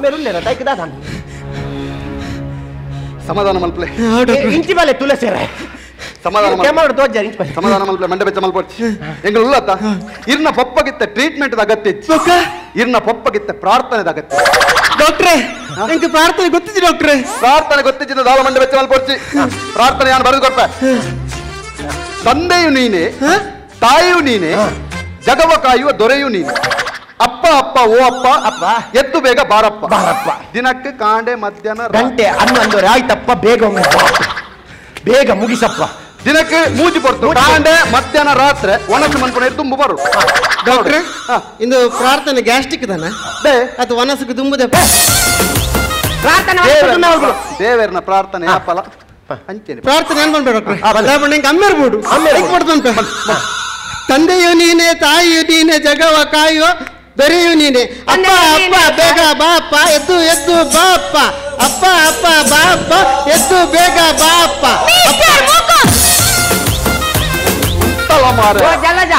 ಮೇರುಲ್ಲೇರ ತೈಕದಾದ ಸಮಾಧಾನ ಮಲ್ಪಲೆ ಇಂಚಿ ಬಲೆ ತುಳಸಿರೆ ಸಮಾಧಾನ ಮಲ್ಪಲೆ ಮಂಡೆ ಬೆಚ್ಚ ಮಲ್ಪೊಚ್ಚಿ ಎಂಗಳು ಉಲ್ಲತ್ತ ಇರ್ನ ಪಪ್ಪಗಿತ್ತ ಟ್ರೀಟ್ಮೆಂಟ್ ಅಗತ್ಯ ಇರ್ನ ಪಪ್ಪಗಿತ್ತ ಪ್ರಾರ್ಥನೆದ ಅಗತ್ಯ. ಡಾಕ್ಟ್ರೆ ಎಂಗೆ ಪ್ರಾರ್ಥನೆ ಗೊತ್ತಿದೆ ಡಾಕ್ಟ್ರೆ ಪ್ರಾರ್ಥನೆ ಗೊತ್ತಿದ್ದ ದಾಳ ಮಂಡೆ ಬೆಚ್ಚ ಮಲ್ಪೊಚ್ಚಿ ಪ್ರಾರ್ಥನೆ ನಾನು ಬರೆದು ಕೊಡ್ಪೆ. ತಂದೆಯು ನೀನೆ, ತಾಯಿಯು ನೀನೆ, ಜಗವ ಕಾಯುವ ದೊರೆಯು ನೀನೆ. ಅಪ್ಪ ಅಪ್ಪ ಓ ಅಪ್ಪ ಅಪ್ಪ ಎದ್ದು ಬೇಗ ಬಾರಪ್ಪ ದಿನಕ್ಕೆ ಕಾಂಡೆ ಮಧ್ಯಾಹ್ನ ಗಂಟೆ 11 ಆಯ್ತಪ್ಪ ಬೇಗ ಮುಗಿಸಪ್ಪ. ದಿನಕ್ಕೆ ಮೂಜಿ ಕೊಡ್ತು ಕಾಂಡೆ ಮಧ್ಯಾಹ್ನ ರಾತ್ರಿ ಒಣಸು ಮನ್ಕೊಂಡು ತುಂಬು ಬರು. ಡಾಕ್ಟ್ರೆ ಇಂದು ಪ್ರಾರ್ಥನೆ ಗ್ಯಾಸ್ಟ್ರಿಕ್ ತಾನ ಅದು ಒನಸಕ್ಕೆ ತುಂಬುದೆ ಪ್ರಾರ್ಥನೆ ದೇವರನ ಪ್ರಾರ್ಥನೆ ಅಪ್ಪಲ ಹಂಚೇನೆ ಪ್ರಾರ್ಥನೆ ಏನ್ ಮಾಡ್ಬೇಡ ಡಾಕ್ಟ್ರೆ ನಂಗೆ ಅಮ್ಮ ಇರ್ಬೋದು ಕೊಡ್ತಂತ. ತಂದೆಯು ನೀನೆ, ತಾಯಿಯು ನೀನೆ, ಜಗವ ಕಾಯುವ ದೊರೆಯು ನೀನೆ. ಅಪ್ಪ ಅಪ್ಪ ಬೇಗ ಬಾಪ್ಪ ಎದ್ದು ಬಾಪ್ಪ ಅಪ್ಪ ಬಾಪ್ಪ ಎದ್ದು ಬೇಗ ಬಾಪ್ಪ. ಜಲಜ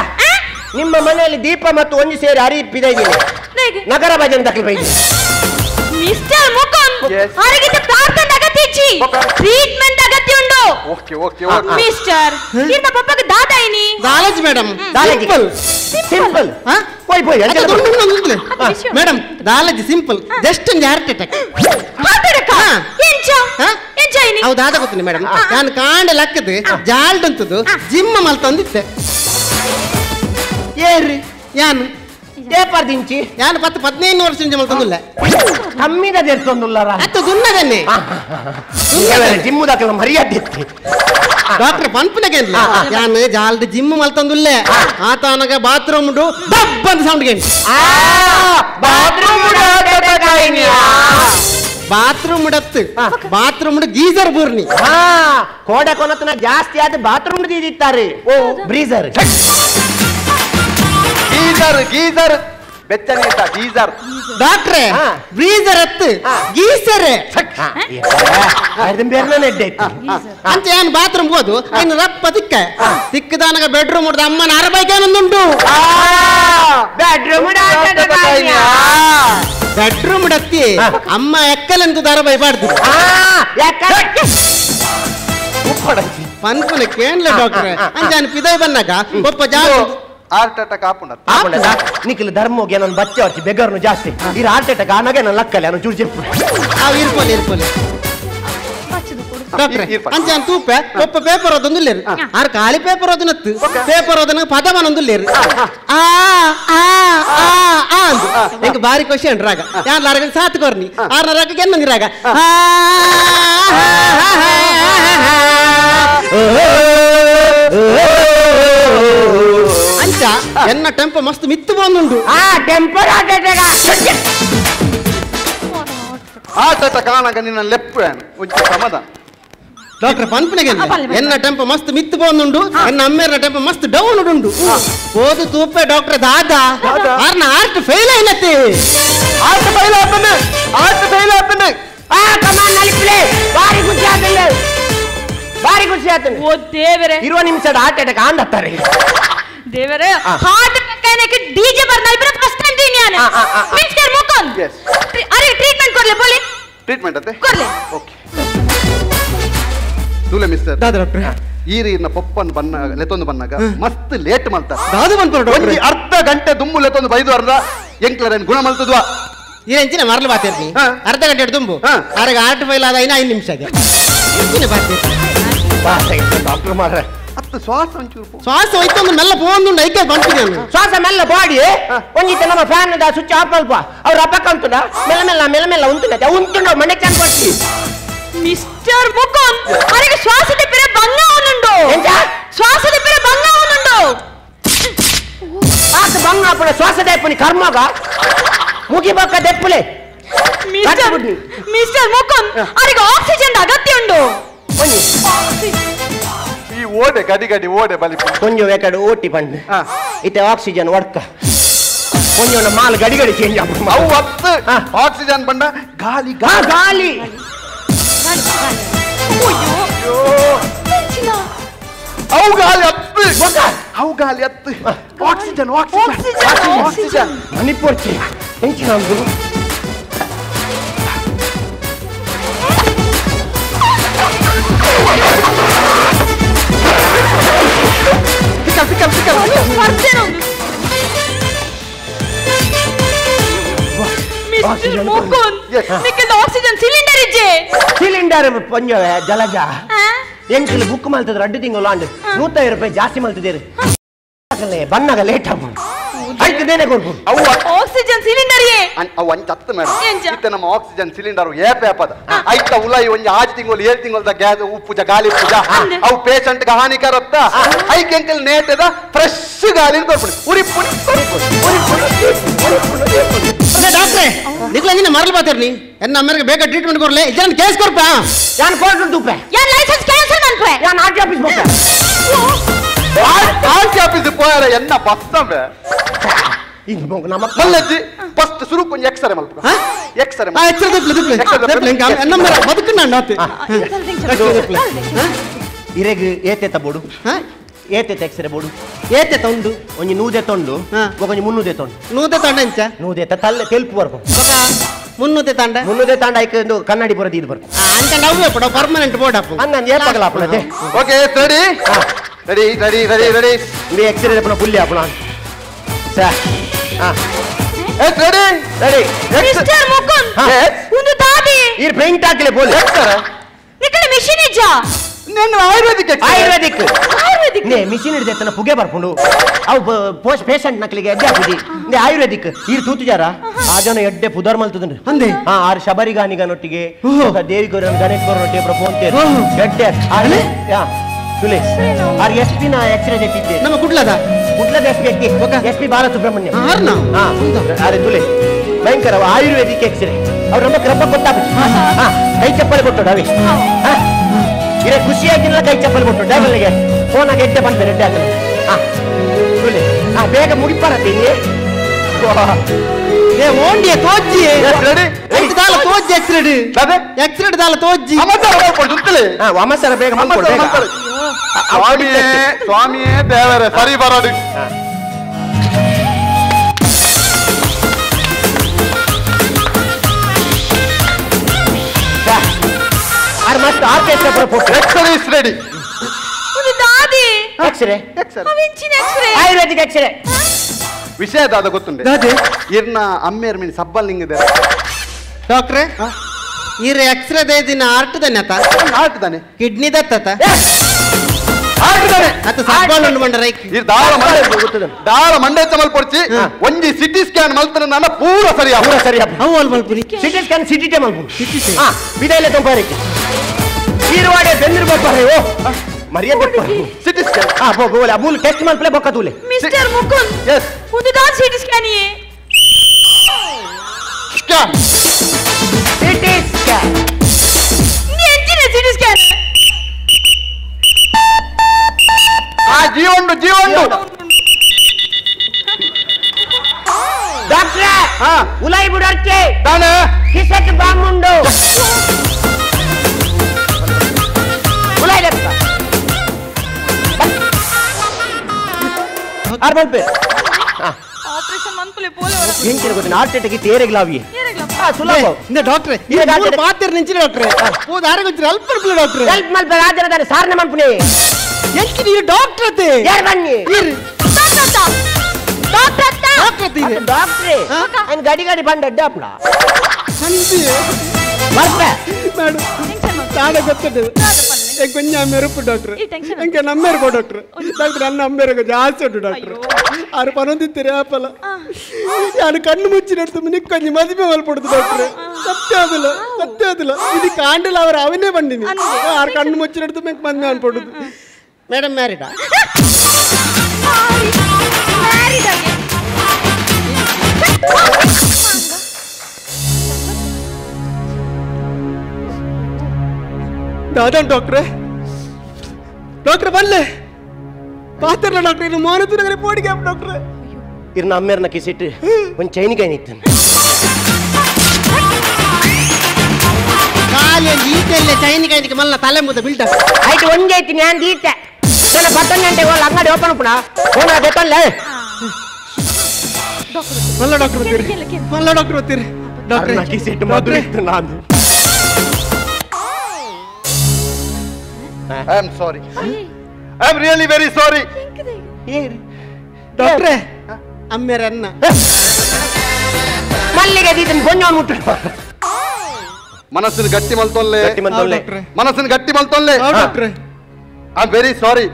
ನಿಮ್ಮ ಮನೆಯಲ್ಲಿ ದೀಪ ಮತ್ತು ಒಂಜಿ ಸೇರಿ ಅರಿಯಿಪ್ಪಿದೆ ನಗರ ಭಜನೆ ತಕ್ಕಲು ಬೈದಿ. ಮಿಸ್ಟರ್ ಮುಕುಂದ್ ಅವರಿಗೆ ಪ್ರಾರ್ಥನೆ ಅಗತ್ಯ ಇಚ್ಚಿ ಟ್ರೀಟ್ಮೆಂಟ್ ಅಗತ್ಯ ಉಂಡು. ಓಕೆ ಮಿಸ್ಟರ್ ಇಂದ ಪಪ್ಪಗೆ ದಾದ ಏನಿ ದಾಲಜಿ ಮೇಡಮ್ ಸಿಂಪಲ್ ಮೇಡಮ್ ದಾಲಜಿ ಸಿಂಪಲ್ ಜಸ್ಟ್ ಒಂದು ಹಾರ್ಟ್ ಅಟ್ಯಾಕ್ ಅವು ದಾದ ಗೊತ್ತಿಲ್ಲ ಮೇಡಮ್. ನಾನು ಕಾಂಡೆ ಲಕ್ಕದು ಜಾಲ್ಡಂತದ್ದು ಜಿಮ್ಮ ಮಲ್ತಂದಿತ್ತೆ ಏರ್ರಿ ಯಾನು ಏಪಾರ್ದಿಂಚಿ ಯಾನು 10-15 ವರ್ಷ ಮಲ್ತಂದಿಲ್ಲ ಕಮ್ಮಿದ ತೆರ್ತೊಂದುಲ್ಲಾರ ಅತ್ತ ದುನ್ನದನ್ನೇ ಜಿಮ್ಮುದಾಕಲ್ಲ ಮರ್ಯಾದೆ ಡಾಕ್ಟರ್ ಪನ್ಪನಗೆ ಯಾನು ಜಾಲ್ದ ಜಿಮ್ ಮಲ್ತಂದುಲ್ಲೆ ಆತನಗ ಬಾತ್ರೂಮ್ ಡಬ್ ಅಂತ ಸೌಂಡ್ ಗೇಣಿ ಬಾತ್ರೂಮ್ ಡತ್ತು ಬಾತ್ರೂಮ್ ಗೀಸರ್ ಬೂರ್ನಿ ಕೋಡೆ ಕೊನತನ ಜಾಸ್ತಿ ಆದ ಬಾತ್ರೂಮ್ ದೀದಿತ್ತಾರೆ ಓ ಬ್ರೀಸರ್ ಗೀಸರ್ ಬೆಚ್ಚನೆ ಗೀಸರ್ ಡಾಕ್ಟ್ರೆ ಬ್ರೀಸರ್ ಅತ್ತು ಗೀಸರ್ ಅಂತ ಏನ್ ಬಾತ್ರೂಮ್ ಹೋದು ಇನ್ನು ರಪ್ಪ ತಿಕ್ಕದಾನಗ ಬೆಡ್ರೂಮ್ ಹೊಡೆದ ಅಮ್ಮನ ಅರಬೈಕೇನೊಂದುಂಟು ಬೆಡ್ರೂಮ್ ಡತ್ತಿ ಅಮ್ಮ ಎಕ್ಕಲೆಂದು ದರಬೈ ಬಾಡ್ದು ಪನ್ಪುನ ಕೇನ್ಲೆ ಡಾಕ್ಟ್ರೆ ಅಂಜಾನ್ ಪಿದೈ ಬನ್ನಾಗ ಒಪ್ಪ ಜಾಗ ಹಾರ್ಟ್ ಅಟ್ಯಾಕ್ ಆಪುಂಡ ನಿಖಿಲ್ ಧರ್ಮೋಗೆ ನನ್ನ ಬಚ್ಚ వచ్చి ಬೆಗರ್ನು ಜಾಸ್ತಿ ಈ ಹಾರ್ಟ್ ಅಟ್ಯಾಕ್ ಆನಾಗೆ ನನ್ನ ಲಕ್ಕಲೆ ನಾನು ಚೂರು ಚಿರ್ಪು ಇರ್ಕೊಳ್ಳಿ ಡಾಕ್ಟ್ರೆ ಅಂಚಾನ್ ತೂಪೆ ಒಪ್ಪ ಪೇಪರ್ ಓದೊಂದು ಲೇರು ಆರ್ ಖಾಲಿ ಪೇಪರ್ ಓದನತ್ತು ಪೇಪರ್ ಓದನ ಪದವನೊಂದು ಲೇರು ಆ ಆ ಆ ಆ ಅಂದು ಎಂಕ ಬಾರಿ ಕ್ವೆಶ್ಚನ್ ರಾಗ ಯಾನ್ ಲಾರಗ ಸಾತ್ ಕೊರ್ನಿ ಆರ್ನ ರಾಗ ಗೆನ್ನಂದಿ ರಾಗ ಅಂಚ ಎನ್ನ ಟೆಂಪೋ ಮಸ್ತ್ ಮಿತ್ತು ಬಂದುಂಡು ಟೆಂಪರ್ ಆಟ ಕಾಣಕ ನಿನ್ನ ಲೆಪ್ ಒಂಚೂರು ಸಮಾಧಾನ ಡಾಕ್ಟರ್ ಪನ್ಪನೆಗೆ ಎನ್ನ ಟೆಂಪೋ ಮಸ್ತ್ ಮಿತ್ತು ಬಂದುಂಡು ಎನ್ನ ಅಮ್ಮೇರ ಟೆಂಪೋ ಮಸ್ತ್ ಡೌನ್ ಉಂಡು ಓದು ತೂಪೆ ಡಾಕ್ಟರ್ ದಾದ ಆರ್ನ ಆರ್ಟ್ ಫೇಲ್ ಆಯ್ನತ್ತೆ ಆಟ ಫೈಲ್ ಆಪನೆ ಕಮಾನ್ ನಲಿಪ್ಲೆ ಬಾರಿ ಖುಷಿ ಆತಲ್ಲ ಬಾರಿ ಖುಷಿ ಆತಲ್ಲ ಓ ದೇವರೇ ಇರುವ ನಿಮಿಷ ಹಾರ್ಟ್ ಅಟ್ಯಾಕ್ ಆಂದತ್ತಾರೆ ದೇವರೇ ಹಾರ್ಟ್ ಅಟ್ಯಾಕ್ ಡಿಜೆ ಬರ್ನಲ್ ಬರ ಫಸ್ಟ್ ಟೈಮ್ ದೀನಿಯಾನೆ ಮಿಸ್ಟರ್ ಮುಕುಂದ್ Yes. ಅರೆ ಟ್ರೀಟ್ಮೆಂಟ್ ಕೊಡ್ಲೆ ಬೋಲಿ ಟ್ರೀಟ್ಮೆಂಟ್ ಅತ್ತೆ ಕೊಡ್ಲೆ ಓಕೆ ದೂಲೆ ಮಿಸ್ಟರ್ ದಾದ ಡಾಕ್ಟರ್ ಈರಿನ ಪಪ್ಪನ್ ಬನ್ನ ಲೆತ್ತೊಂದು ಬನ್ನಾಗ ಮಸ್ತ್ ಲೇಟ್ ಮಲ್ತ ದಾದ ಬಂದ್ಪರ ಒಂಜಿ ಡಾಕ್ಟರ್ ಅರ್ಧ ಗಂಟೆ ದುಮ್ಮು ಲೆತ್ತೊಂದು ಬೈದು ಅರ್ಧ ಎಂಕ್ಲರೇನ್ ಗುಣ ಮಲ್ತದ್ವ ಎಂಚಿನ ಮರಲು ಬಾತಿರ್ನಿ ಅರ್ಧ ಗಂಟೆ ತುಂಬು ಹಾ. ಆರೆಗ ಆರ್ಟ್ ಫೈಲ್ ಆದ ಇನ್ನ 5 ನಿಮಿಷ ಎಂಚಿನ ಬಾತಿರ್ನಿ ಡಾಕ್ಟರ್ ಮಾಡ್ರೆ ಅತ್ತ ಶ್ವಾಸ ಒಂಚೂರು ಶ್ವಾಸ ಹೋಯ್ತು ಮೆಲ್ಲ ಫೋನ್ ಐಕೆ ಬಂತಿದೆ ಶ್ವಾಸ ಮೆಲ್ಲ ಬಾಡಿ ಒಂದಿತ್ತ ನಮ್ಮ ಫ್ಯಾನ್ ಸ್ವಿಚ್ ಆಫ್ ಅಲ್ಪ ಅವ್ರ ಹಬ್ಬಕ್ಕ ಉಂಟುದ ಮೆಲ್ಲ ಮೆಲ್ಲ ಉಂಟುಂಡ ಮನೆ ಚಾನ್ ಕೊಡ್ತೀವಿ ಮಿಸ್ಟರ್ ಮುಕುಂದ್ ಅರೆ ಶ್ವಾಸದ ಪೆರೆ ಬಂಗ ಅವನುಂಡು ಎಂತ ಶ್ವಾಸದ ಪೆರೆ ಬಂಗ ಅವನುಂಡು ಆತ ಬಂಗ ಅಪ್ಪನ ಶ್ವಾಸ ದೈಪನಿ ಕರ್ಮಗ ಮುಗಿಬಕ್ಕ ದೆಪ್ಪಲೆ ಮಿಸ್ಟರ್ ಮುಕುಂದ್ ಅರೆ ಆಕ್ಸಿಜನ್ ಅಗತ್ಯ ಉಂಡು ಈ ಓಡೆ ಗಡಿ ಓಡೆ ಬಲಿ ಕೊಂಚ ವೇಕಡೆ ಓಟಿ ಬಂದು ಇತ್ತೆ ಆಕ್ಸಿಜನ್ ಒಡ್ಕ ಕೊಂಚ ಮಾಲ್ ಗಡಿ ಚೇಂಜ್ ಅವು ಹತ್ತು ಆಕ್ಸಿಜನ್ ಬಂಡ ಗಾಳಿ ಗಾಳಿ ಅವು ಗಾಳಿ ಹತ್ತು ಆಕ್ಸಿಜನ್ ಮಣಿಪುರ್ ಹೆಂಚಿನ ಮಿಸ್ಟರ್ ಮುಕುಂದ್ ನಿಕ್ಕದ ಆಕ್ಸಿಜನ್ ಸಿಲಿಂಡರ್ ಇಜ್ಜೆ ಸಿಲಿಂಡರ್ ಪಂಜವೆ ಜಲಜ ಎಂಕಲ್ ಬುಕ್ ಮಲ್ತದ್ರ 2 ತಿಂಗಳು ಆಂಡ್ 150 ರೂಪಾಯಿ ಜಾಸ್ತಿ ಮಲ್ತಿದ್ದೀರಿ ಬನ್ನಾಗ ಲೇಟ್ ಆಗ್ಬೋದು ಐತದೇನೆ ಕೊಡ್ಬೋದು ಅವು ಆಕ್ಸಿಜನ್ ಸಿಲಿಂಡರ್ ಏ ಅವು ಅಂಚ ಹತ್ತು ಮೇಡಮ್ ಇತ್ತೆ ನಮ್ಮ ಆಕ್ಸಿಜನ್ ಸಿಲಿಂಡರ್ ಏಪದ ಐತ ಉಲಾಯಿ ಒಂಜಿ 6 ತಿಂಗಳು 7 ತಿಂಗಳದ ಗ್ಯಾಸ್ ಉಪ್ಪುಜ ಗಾಳಿ ಪೂಜ ಅವು ಪೇಷಂಟ್ ಗೆ ಹಾನಿಕರ ಐಕ್ ಎಂಕಲ್ ನೇಟದ ಫ್ರೆಶ್ ಗಾಳಿ ಕೊಡ್ಬಿಡಿ ಉರಿ ಪುಡಿ ಡಾಕ್ಟ್ರೆ ನಿಕ್ಲ ನಿನ್ನ ಮರಲು ಬಾತಿರ್ನಿ ಎನ್ನ ಅಮ್ಮೇರಿಗೆ ಬೇಗ ಟ್ರೀಟ್ಮೆಂಟ್ ಕೊಡ್ಲೆ ಇದನ್ನ ಕೇಸ್ ಕೊಡ್ಪ ಯಾನ್ ಕೋರ್ಟ್ ತುಪ್ಪೆ ಯಾನ್ ಲೈಸೆನ್ಸ್ ಕ್ಯಾನ್ಸಲ್ ಮಾಡ್ಪೆ ಯಾನ್ ಆರ್ಟಿ ಆಫೀಸ್ ಹೋಗ್ತಾ ಆರ್ಟಿ ಆಫೀಸ್ ಪೋಯಾರ ಎನ್ನ ಬಸ್ತವೆ ಇದು ನಮ್ಮ ಮಲ್ಲಜ್ಜಿ ಫಸ್ಟ್ ಶುರು ಕೊಂಚ ಎಕ್ಸ್ರೇ ಮಲ್ಪ ಎಕ್ಸ್ರೇ ಬದುಕು ನಾನು ಇರೆಗ್ ಏತೆತ್ತ ಬೋಡು ಏತೆತ್ತ ಎಕ್ಸ್ರೇ ಬೋಡು ಏತೆ ತೊಂಡು ಒಂಜಿ ನೂದೆ ತೊಂಡು ಒಂಜಿ ಮುನ್ನೂದೆ ತೊಂಡು ನೂತೆ ತಂಡ ಇಂಚ ನೂದೆತ್ತ ತಲ್ಲೆ ತೆಲ್ಪು ಬರ್ಬು ಮುನ್ನೂತೆ ತಂಡ ಮುನ್ನೂದೆ ತಾಂಡ ಐಕೊಂಡು ಕನ್ನಡಿ ಬರೋದು ಇದು ಬರ್ಬು ಅಂಚ ನವ್ವೆ ಪಡ ಪರ್ಮನೆಂಟ್ ಬೋರ್ಡ್ ಅಪ್ಪ ಹಂಗ ಏಪಾಗಲ್ಲ ಅಪ್ಪನದೆ ಓಕೆ ರೆಡಿ ಇದು ಎಕ್ಸ್ರೇ ಅಪ್ಪನ ಬುಲ್ಲಿ ಅಪ್ಪನ ಸರ್ ರೆಡಿ ಮಿಸ್ಟರ್ ಮುಕುಂದ್ ಒಂದು ದಾದಿ ಈ ಪ್ರಿಂಟ್ ಹಾಕಿಲೆ ಬೋಲ್ ನಿಕ್ಕಲ ಮಿಷಿನ್ ಇಜ್ಜ నేను ಆಯುರ್ವೇದಿಕ್ ನೇ ಮಿಷಿನ್ ಹಿಡಿದೆತ್ತನ ಪುಗೆ ಬರ್ಕೊಂಡು ಅವು ಪೋಸ್ಟ್ ಪೇಷಂಟ್ ನಕ್ಲಿಗೆ ಎಡ್ಡೆ ಹಾಕುದಿ ನೇ ಆಯುರ್ವೇದಿಕ್ ಈರು ತೂತುಜಾರ ಆ ಜನ ಎಡ್ಡೆ ಪುದರ್ ಮಲ್ತದನ್ ಅಂದೆ ಆರು ಶಬರಿಗಾನಿಗನೊಟ್ಟಿಗೆ ದೇವಿ ಗೌರವ ಗಣೇಶ್ ಗೌರವನೊಟ್ಟಿಗೆ ಪ್ರಪೋಂತೆ ಎಡ್ಡೆ ತುಲೆ ಆರ್ ಎಸ್ ಪಿ ನ ಎಕ್ಸ್ರೇ ತೆತ್ತಿದ್ದೆ ನಮ್ಮ ಕುಡ್ಲದ ಎಸ್ ಪಿ ಬಾಲಸುಬ್ರಹ್ಮಣ್ಯ ಆರ್ನ ಅರೆ ತುಲೆ ಭಯಂಕರ ಆಯುರ್ವೇದಿಕ್ ಎಕ್ಸ್ರೇ ಅವ್ರ ನಮ್ಮ ಕ್ರಮ ಗೊತ್ತಾಗುತ್ತೆ ಕೈ ಚಪ್ಪಲಿ ಕೊಟ್ಟು ಅವಿ ಇರೇ ಖುಷಿಯಾಗಿಲ್ಲ ಕೈ ಚಪ್ಪಲಿ ಕೊಟ್ಟು ಡೈವಲ್ಗೆ ಫೋನಾಗ ಎಡ್ಡೆ ಬಂದ ರೆಡ್ಡೆ ಆಗಲ್ಲ ತುಲೆ ಬೇಗ ಮುಗಿಪಾರತ್ತೀನಿ ಏ ಓಂಡಿಯ ತೋಜ್ಜಿ ರೆಡಿ ಐದು ದಾಲ ತೋಜ್ಜಿ ಎಕ್ಸ್ರೆಡ್ ದಾಲ ತೋಜ್ಜಿ ಅಮಸರ ಬೇಗ ಸ್ವಾಮಿಯೇ ದೇವರೇ ಸರಿ ಬರೋದು ಮಸ್ತ್ orchestra photo x-ray is ready ಒಂದು ದಾದಿ ಎಕ್ಸ್ರೇ ಅವೆಂಚಿನ ಎಕ್ಸ್ರೇ ಆಯುರ್ವೇದಿಕ್ ಎಕ್ಸ್ರೇ ವಿಷಯ ದಾದ ಗೊತ್ತುಂಡೆ ಇರ್ನ ಅಮ್ಮೇರ್ ಮೀನ್ ಸಬ್ಬಲ್ ನಿಂಗಿದೆ ಡಾಕ್ಟ್ರೆ ಇರು ಎಕ್ಸ್ರೇ ದಿನ ಹಾರ್ಟ್ ತಾನೆ ಆತ ಹಾರ್ಟ್ ತಾನೆ ಕಿಡ್ನಿ ದತ್ತ ಹಾರ್ಟ್ ತಾನೆ ಅತ್ತ ಸಬ್ಬಾಲ್ ಉಂಡು ಬಂಡ ರೈಕ್ ಇದು ದಾಳ ಮಂಡೆ ಚಮಲ್ ಪೊಡ್ಚಿ ಒಂಜಿ ಸಿಟಿ ಸ್ಕ್ಯಾನ್ ಮಲ್ತನ ನನ್ನ ಪೂರ ಸರಿ ಅವು ಅಲ್ ಮಲ್ಪುರಿ ಸಿಟಿ ಸ್ಕ್ಯಾನ್ ಸಿಟಿ ಟೇ ಮಲ್ಪು ಬಿದೈಲೆ ತೊಂಬಾರಿ ಈರುವಾಡೆ ಬೆಂದಿರು ಬರ್ತಾರೆ ಓ ಮರ್ಯಾದೆ ಸಿಟಿ ಸ್ಕ್ಯಾನ್ ಬೋಲೆ ಅಮೂಲ್ ಟೆಸ್ಟ್ ಮಲ್ಪಲೆ ಬೊಕ್ಕ ತೂಲೆ ಮಿಸ್ಟರ್ ಮುಕುಂದ್ ಎಸ್ ಉದುದಾ ಸಿಟಿ ಸ್ಕ್ಯಾನ್ ಯೇ ಸ್ಕ್ಯಾನ್ ಸಿಟಿ ಸ್ಕ್ಯಾನ್ ಎಂಚಿನ ಸಿಟಿ ಸ್ಕ್ಯಾನ್ ಜೀವಂಡು ಡಾಕ್ಟ್ರೆ ಉಲೈ ಬುಡರ್ಚೆ ತಾನೆ ಕಿಸೆಟ್ ಬಾಂಬುಂಡು ಉಲೈ ಲೆಕ್ಕ ಆರ್ಮಲ್ಪೆ ಆಪರೇಷನ್ ಮನ್ಪುಲೆ ಪೋಲೆ ವರ ಹೆಂಚಿನ ಗೊತ್ತಿನ ಹಾರ್ಟ್ ಅಟ್ಯಾಕ್ ತೇರೆಗ್ಲಾವಿ ಸುಲಭ ಇಂದ ಡಾಕ್ಟ್ರೆ ಈಗ ಡಾಕ್ಟ್ರೆ ಮಾತಿರ ನಿಂಚಿನ ಡಾಕ್ಟ್ರೆ ಹೋದ ಆರೆ ಗೊತ್ತಿರ ಅಲ್ಪ ಮಲ್ಪುಲೆ ಡಾಕ್ಟ್ರೆ ಹೆಲ್ಪ್ ಮಲ್ಪೆ ರಾಜನದಾನೆ ಸಾರನೆ ಮಲ್ಪುನೆ ಎಂಕಿ ನೀರು ಡಾಕ್ಟ್ರ್ ಅತ್ತೆ ಯಾರು ಬನ್ನಿ ಡಾಕ್ಟ್ರೆ ఆయన గడి పండు అప్పుడు మేడం తాడే ಗೊತ್ತದು ಕೊಂಚ ಮೆರುಪು ಡಾಕ್ಟ್ರ್ ಎಂಕೆ ನಮ್ಮೇರ್ಗೋ ಡಾಕ್ಟ್ರ್ ಡಾಕ್ಟ್ರ್ ಅನ್ನ ಅಮ್ಮೇರ್ಗೋ ಜಾಸ್ತಿ ಉಂಟು ಡಾಕ್ಟ್ರ್ ಆರು ಪನೊಂದಿತ್ತೀರಿ ಆಪಲ ನಾನು ಕಣ್ಣು ಮುಚ್ಚಿನಡ್ತು ನಿಕ್ ಕೊಂಚ ಮದುವೆ ಮಲ್ಪಡುದು ಡಾಕ್ಟ್ರ್ ಸತ್ಯ ಆದಿಲ್ಲ ಇದು ಕಾಂಡಲ ಅವರ ಅವನೇ ಬಂದಿನಿ ಆರು ಕಣ್ಣು ಮುಚ್ಚಿನಡ್ತು ಮೆಂಕ್ ಮದುವೆ ಅನ್ಪಡುದು ಮೇಡಮ್ ಮ್ಯಾರಿಡಾ ದಾದಾ ಡಾಕ್ಟ್ರೆ ಬಲ್ಲೆ ಪಾತ್ರಲ್ಲ ಡಾಕ್ಟ್ರೆ ಇನ್ನು ಮೋನತುನಗರೆ ಪೋಡಿಗೆ ಡಾಕ್ಟ್ರೆ ಇರ್ನ ಅಮ್ಮೇರ್ನ ಕಿಸಿಟ್ಟು ಒಂದು ಚೈನಿಗೆ ನಿಂತು ಕಾಲೇ ಈಟೆಲ್ಲ ಚೈನಿಗೆ ಮಲ್ಲ ತಲೆ ಮುದ್ದ ಬಿಲ್ಟ ಆಯ್ತು ಒಂದೇ ಐತಿ ನಾನು ದೀತೆ ನನ್ನ 10 ಗಂಟೆಗೆ ಹೋಗಿ ಅಂಗಡಿ ಓಪನ್ ಪುಣ ಫೋನ್ ಆಗತ್ತಲ್ಲ ಮಲ್ಲ ಡಾಕ್ಟರ್ ಓದ್ತೀರಿ ಡಾಕ್ಟ್ರೆ ಕಿಸಿಟ್ಟು ಮದುವೆ ಇತ್ತು ನಾನು I am sorry. I am really very sorry. ಡಾಕ್ಟ್ರೆ ಅಮ್ಮೇರ ಅನ್ನ ಮಲ್ಲಿಗೆ ದೀತನ್ ಗೊಂಜ ಮುಟ್ಟು ಮನಸ್ಸಿನ ಗಟ್ಟಿ ಮಲ್ತೊಲ್ಲೆ ಮನಸ್ಸಿನ ಗಟ್ಟಿ ಮಲ್ತೊಲ್ಲೆ ಡಾಕ್ಟ್ರೆ I am very sorry.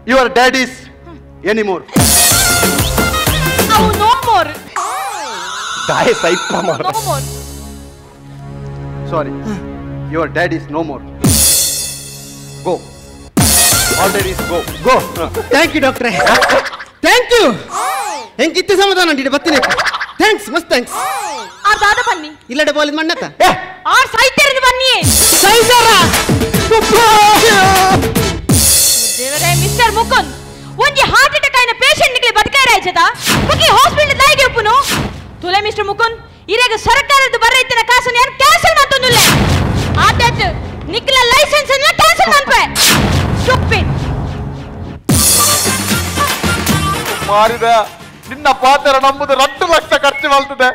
Your dad is anymore. Oh, no more. ಗಾಯ ಸೈಪ್ಪ ಮಾರ No more. Sorry. Your dad is no more. Go. All that is go. Go. Thank you ಡಾಕ್ಟ್ರೆ ಥ್ಯಾಂಕ್ ಯು ಹೆಂಗಿತ್ತು ಸಮಾಧಾನ ಅಂಟಿದೆ ಬತ್ತಿನ ಥ್ಯಾಂಕ್ಸ್ ಮಸ್ತ್ ಥ್ಯಾಂಕ್ಸ್ ಆ ದಾದ ಬನ್ನಿ ಇಲ್ಲಡೆ ಬೋಲಿದ್ ಮಣ್ಣತ್ತ ಆ ಸೈತರಿದು ಬನ್ನಿ ಸೈಸರ ದೇವರೇ ಮಿಸ್ಟರ್ ಮುಕುಂದ್ ಒಂಜಿ ಹಾರ್ಟ್ ಅಟ್ಯಾಕ್ ಆಯ್ನ ಪೇಷಂಟ್ ನಿಕ್ಲೆ ಬದುಕಾರ ಆಯ್ತದ ಬುಕ್ಕಿ ಹಾಸ್ಪಿಟಲ್ ದಾಯಿಗೆ ಉಪ್ಪುನು ತುಲೆ ಮಿಸ್ಟರ್ ಮುಕುಂದ್ ಇರೆಗ ಸರ್ಕಾರದ ಬರೈತಿನ ಕಾಸನ್ನು ಯಾರು ಕ್ಯಾನ್ಸಲ್ ಮಾಡ್ತೊಂದುಲ್ಲೆ ಆದತ್ ನಿಕ್ಲ ಲೈಸೆನ್ಸ್ ಅನ್ನ ಕ್ಯಾನ್ಸಲ್ ಮಾಡ್ಪೆ ಸ್ಟುಪಿಡ್ ಮಾರಿದ ನಿನ್ನ ಪಾತ್ರ ನಂಬುದು 2 ಲಕ್ಷ ಖರ್ಚು ಮಾಡ್ತದೆ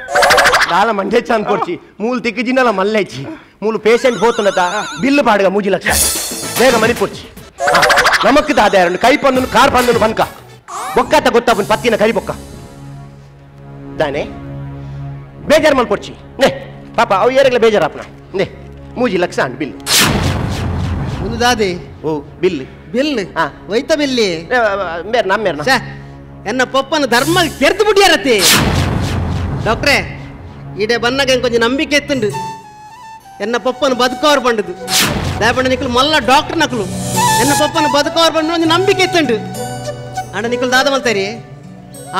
ನಾಳ ಮಂಡೆ ಚಾನ್ ಕೊಡ್ಚಿ ಮೂಲು ತಿಕ್ಕಿಜಿನಲ್ಲ ಮಲ್ಲೆಚ್ಚಿ ಮೂಲು ಪೇಷಂಟ್ ಹೋತುನತ ಬಿಲ್ಲು ಪಾಡುಗ 3 ಲಕ್ಷ ಬೇಗ ಮನಿ ಕೊಡ್ಚಿ ನಮಕ್ ದಾದ ಕೈ ಪಂದನು ಕಾರ್ ಪಂದನು ಬನ್ಕ ಬೊಕ್ಕತ್ತ ಗೊತ್ತಾಪನ್ ಪತ್ತಿನ ಕೈ ಬೊಕ್ಕ ದಾನೆ ಬೇಜಾರು ಮಲ್ ಕೊಡ್ಚಿ ನೇ ಪಾಪ ಅವು ಏರೆಗ್ಲ ಬೇಜಾರಪ್ಪನ ನೇ 3 ಲಕ್ಷ ಅಂಡ್ ಬಿಲ್ ಒಂದು ದಾದೆ ಓ ಬಿಲ್ ಬಿಲ್ ಹಾ. ಒಯ್ತ ಬಿಲ್ಲಿ ಮೇರ್ ನಮ್ಮೇರ್ನ ಛೆ, ಎನ್ನ ಪಪ್ಪನ ಧರ್ಮ ಕೆರ್ದು ಬಿಡಿಯಾರತಿ ಡಾಕ್ಟ್ರೆ ಇಡೆ ಬನ್ನಗ ಕೊಂಚ ನಂಬಿಕೆ ಎತ್ತುಂಡು ಎನ್ನ ಪಪ್ಪನ ಬದುಕೋರ್ ಬಂಡದು ದಾಪಂಡ ನಿಕ್ಕಲು ಮಲ್ಲ ಡಾಕ್ಟರ್ ನಕಲು ಎನ್ನ ಪಪ್ಪನ ಬದುಕೋರ್ ಬಂಡು ಒಂದು ನಂಬಿಕೆ ಎತ್ತುಂಡು ಅಂಡ ನಿಕ್ಕಲು ದಾದ ಮಲ್ತಾರಿ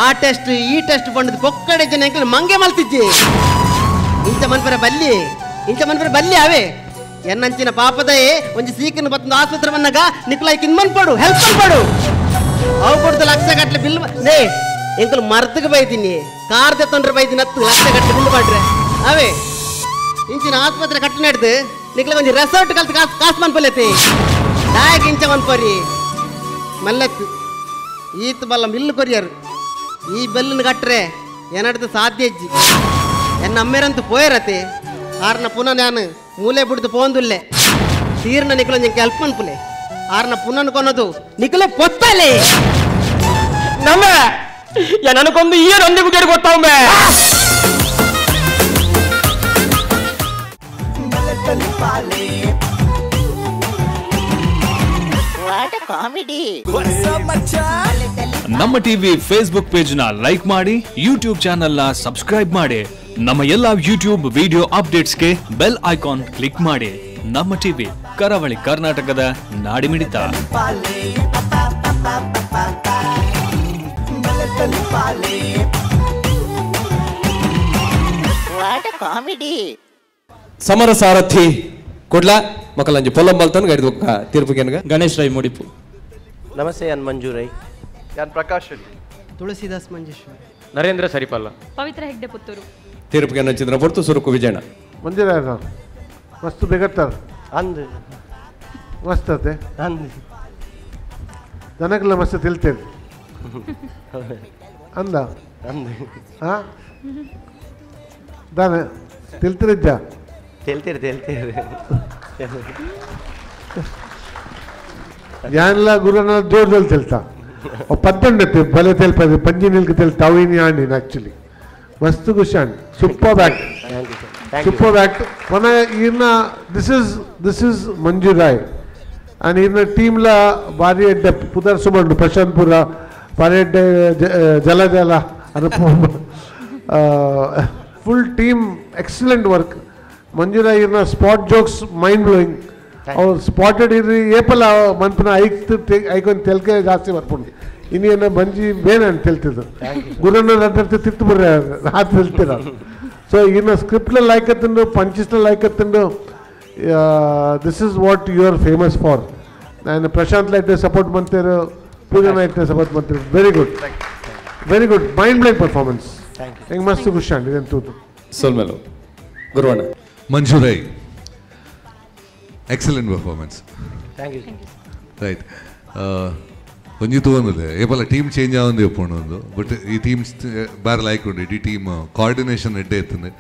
ಆ ಟೆಸ್ಟ್ ಈ ಟೆಸ್ಟ್ ಬಂಡದು ಪೊಕ್ಕಡೆ ಜನ ನಿಕ್ಕಲು ಮಂಗೆ ಮಲ್ತಿಜ್ಜಿ ಇಂಚ ಮನ್ಪರ ಬಲ್ಲಿ ಅವೇ ಎನ್ನಂಚಿನ ಪಾಪದಯೇ ಒಂಜಿ ಸೀಕನ್ನು ಬತ್ತೊಂದು ಆಸ್ಪತ್ರೆ ಬನ್ನಗ ನಿಕ್ಕಲಾಯ್ಕ ಮನ್ಪಡು ಹೆಲ್ಪ್ ಮನ್ಪಡು ಅವು ಕೊಡ್ತು ಲಕ್ಷ ಗಟ್ಟಲೆ ಬಿಲ್ ನೇ ಎಂಕಲ್ ಮರ್ತಕ್ಕೆ ಬೈತೀನಿ ಕಾರ್ ತೆತ್ತೊಂಡ್ರೆ ಬೈತೀನಿ 10 ಲಕ್ಷ ಗಟ್ಟಲೆ ಬಿಲ್ ಮಾಡ್ರೆ ಅವೇ ಇಂಚಿನ ಆಸ್ಪತ್ರೆ ಕಟ್ಟು ನಡೆದು ನಿಕ್ಲ ಒಂಜಿ ರೆಸಾರ್ಟ್ ಕಲ್ತು ಕಾಸು ಮನ್ಪಲ್ಲೈತಿ ನಾಯಕ ಇಂಚ ಮನ್ಪರಿ ಮಲ್ಲೆತ್ತು ಈತ್ ಬಲ್ಲ ಬಿಲ್ ಕೊರಿಯರು ಈ ಬೆಲ್ಲನ್ನು ಕಟ್ರೆ ಏನಡ್ದು ಸಾಧ್ಯ ಇಜ್ಜಿ ಎನ್ನ ಅಮ್ಮೇರಂತೂ ಪೋಯರತೆ ಆರ್ನ ಪುನಃ ನಾನು ಮೂಲೆ ಬಿಡ್ದು ಪೋಂದುಲ್ಲೆ ತೀರ್ನ ನಿಕ್ಲ ನಿಂಗೆ ಹೆಲ್ಪ್ ಮನ್ಪುಲೆ ಆರ್ನ ಪುನಃ ಕೊನ್ನೋದು ನಿಕ್ಲೆ ಪೊತ್ತಲೆ ನಮ್ಮ ನನಗೊಂದು ಏನೊಂದಿಗೂ ಗೊತ್ತಾವೆ ನಮ್ಮ ಟಿವಿ ಫೇಸ್ಬುಕ್ ಪೇಜ್ ನ ಲೈಕ್ ಮಾಡಿ, ಯೂಟ್ಯೂಬ್ ಚಾನೆಲ್ ನ ಸಬ್ಸ್ಕ್ರೈಬ್ ಮಾಡಿ, ನಮ್ಮ ಎಲ್ಲಾ ಯೂಟ್ಯೂಬ್ ವಿಡಿಯೋ ಅಪ್ಡೇಟ್ಸ್ಗೆ ಬೆಲ್ ಐಕಾನ್ ಕ್ಲಿಕ್ ಮಾಡಿ. ನಮ್ಮ ಟಿವಿ, ಕರಾವಳಿ ಕರ್ನಾಟಕದ ನಾಡಿಮಿಡಿತ. ಸಮರ ಸಾರಥಿ ಕೊಡ್ಲಾ ಮಕ್ಕಳಂಜಿ ಪೊಲ್ಲಂ ಬಲ್ತಾನ ಗಾಡಿ ತೀರ್ಪುಗೆ ಗಣೇಶ್ ರೈ ಮುಡಿಪು. ನಮಸ್ತೆ, ಯಾನ್ ಮಂಜು ರೈ. ಯಾನ್ ಪ್ರಕಾಶ್ ಶೆಟ್ಟಿ. ತುಳಸಿದಾಸ್ ಮಂಜೇಶ್ವರಿ. ನರೇಂದ್ರ ಸರಿಪಲ್ಲ. ಪವಿತ್ರ ಹೆಗ್ಡೆ ಪುತ್ತೂರು. ತೀರ್ಪುಗೆ ಚಿತ್ರ ಪೊರ್ತು ಸುರುಕು ವಿಜಯಣ್ಣ. ಮಂದಿರ ಮಸ್ತ್ ಬೆಗತ್ತಾರ ಅಂದ್ ಮಸ್ತ್ ಅತೆ ಅಂದ್ ಜನಕ್ಕೆಲ್ಲ ಮಸ್ತ್ ತಿಳ್ತೇನೆ ಅಂದ ಅಂದ್ ಹಾ ದಾನ ತಿಳ್ತಿರಿದ್ದ ತೇಲ್ತೀರಿ ಯಾನೆಲ್ಲ ಗುರುನ ಜೋರ್ದಲ್ಲಿ ತಿಳ್ತಾ ಪದ್ದಂಡತ್ತೆ ಬಲೆ ತೆಲ್ಪದೆ ಪಂಜಿ ನಿಲ್ಕ ತೆಲ್ತಾ ಅವಿನಿ ಆಂಡಿನ ಆಕ್ಚುಲಿ ಮಸ್ತ್ ಖುಷಾಂಡ್ ಸೂಪರ್ ಆಕ್ಟ್ ಸೂಪರ್ ಆಕ್ಟ್ ಮನ ಈರ್ನ this is Manju Rai and ಈರ್ನ ಟೀಮ್ಲ ಭಾರಿ ಎಡ್ಡೆ ಪುದರ್ ಸುಬಂಡು ಪ್ರಶಾಂತ್ಪುರ ಭಾರಿ ಎಡ್ಡೆ ಜಲ ಅದು ಫುಲ್ ಟೀಮ್ ಎಕ್ಸಲೆಂಟ್ ವರ್ಕ್. ಮಂಜು ರಾಯ್ ಈರ್ನ ಸ್ಪಾಟ್ ಜೋಕ್ಸ್ ಮೈಂಡ್ ಬ್ಲೋಯಿಂಗ್. ಅವ್ರು ಸ್ಪಾಟೆಡ್ ಇರ್ರಿ ಏಪಲ್ಲ ಮನ್ಪನ ಐಕೊಂಡ್ ತೆಲ್ಕೆ ಜಾಸ್ತಿ ಬರ್ಕೊಂಡು ಇನ್ನೇನ ಮಂಜಿ ಬೇನೆ ಅಂತ ತಿಳ್ತಿದ್ರು ಗುರುನ ತಿತ್ತು ಬರ್ರಿ ರಾತ್ ತಿಳ್ತೀರ. ಸೊ ಇನ್ನು ಸ್ಕ್ರಿಪ್ಟ್ಲ ಲೈಕತ್ತಂಡು ಪಂಚಿಸ್ನ ಲೈಕತ್ತಂಡು this is what you are famous for. ನಾನು ಪ್ರಶಾಂತ್ ಲೈಟ್ ಸಪೋರ್ಟ್ ಮಾಡ್ತೀರು, ಪೂಜಾ ಲೈಟ್ ಸಪೋರ್ಟ್ ಮಾಡ್ತೀರು. Very good mind blowing performance. ಹೆಂಗೆ ಮಸ್ತ್ ಖುಷಿ ಅಂಡ್ ಇದಂತೂ ಸೋಲ್ಮೇಲು ಗುರುವಣ್ಣ. Manju Rai, excellent performance. Right ಒಂಜಿ ತೋಂದಿಲ್ಲ ಏಪಲ ಟೀಮ್ ಚೇಂಜ್ ಆವಂದು ಎಪ್ಪೊಂಡು ಬಟ್ ಈ ಟೀಮ್ಸ್ ಬಾರಿ ಲೈಕ್ ಉಂಡು ಇಡೀ ಟೀಮ್ ಕೋಆರ್ಡಿನೇಷನ್ ಎಡ್ಡೆ ಎತ್ತಂದು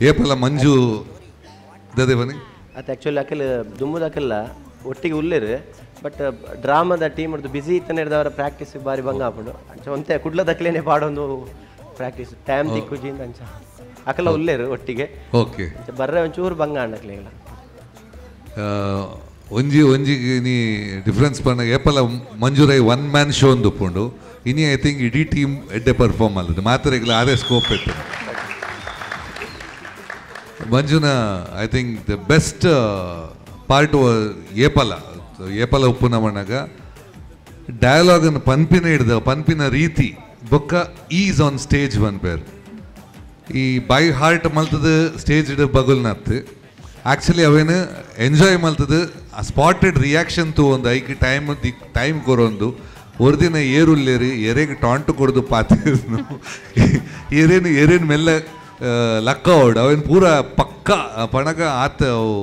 ಏಪಲ ಮಂಜು ದದೆ ಬನ್ನಿ ಅದು ಆ್ಯಕ್ಚುಲಿ ಅಕಲ್ ದುಮ್ಮುದಕ್ಕೆಲ್ಲ ಒಟ್ಟಿಗೆ ಉಲ್ಲೇರು ಬಟ್ ಡ್ರಾಮಾದ ಟೀಮ್ ಹಿಡಿದು ಬಿಸಿ ಇತ್ತನೆ ಹಿಡ್ದವರ ಪ್ರಾಕ್ಟೀಸ್ ಬಾರಿ ಭಂಗ ಹಾಕೊಂಡು ಅಂಚ ಒಂತೆ ಕುಡ್ಲದಕ್ಲೇನೆ ಪಾಡೊಂದು ಪ್ರಾಕ್ಟೀಸ್ ಟೈಮ್ ದಿಕ್ಕುಜಿಂದ ಅಂಚ ಅಕಲ್ಲ ಉಲ್ಲೇರು ಒಟ್ಟಿಗೆ. ಓಕೆ, ಬರ್ರೆ ಒಂಚೂರು ಭಂಗ ಅಂಡಕ್ಲೆಲ್ಲ ಒಂಜಿಗೆ ನೀ ಡಿಫ್ರೆನ್ಸ್ ಪಣ್ಣ ಏಪಲ ಮಂಜುರೈ ಒನ್ ಮ್ಯಾನ್ ಶೋ ಒಂದು ಉಪ್ಪುಂಡು ಇನಿ ಐ ಥಿಂಕ್ ಇಡೀ ಟೀಮ್ ಎಡ್ಡೆ ಪರ್ಫಾರ್ಮ್ ಅಲ್ಲದು ಮಾತ್ರೆಗಳ ಅದೇ ಸ್ಕೋಪ್ ಇತ್ತು. ಮಂಜುನ I think the best part ಏಪಲ ಉಪ್ಪುನ ಮಣ್ಣಾಗ ಡಯಲಾಗನ್ನು ಪನ್ಪಿನ ರೀತಿ ಬೊಕ್ಕ ಈಸ್ ಆನ್ ಸ್ಟೇಜ್ ಒನ್ ಪೇರ್ ಈ ಬೈ ಹಾರ್ಟ್ ಮಲ್ತದ ಸ್ಟೇಜ್ ಬಗುಲ್ನತ್ತು ಆ್ಯಕ್ಚುಲಿ ಅವೇನು ಎಂಜಾಯ್ ಮಲ್ತದ ಆ ಸ್ಪಾಟೆಡ್ ರಿಯಾಕ್ಷನ್ ತು ಒಂದು ಐಕ್ ಟೈಮ್ ಕೊರೊಂದು ಒರ್ದಿನ ಏರುಲ್ಲೇರಿ ಎರೆಗೆ ಟಾಂಟು ಕೊಡೋದು ಪಾತಿದ್ನು ಎರೇನು ಮೆಲ್ಲ ಲಕ್ಕ ಓಡ್ ಅವೇನು ಪೂರ ಪಕ್ಕ ಪಣಗ ಆತ ಅವು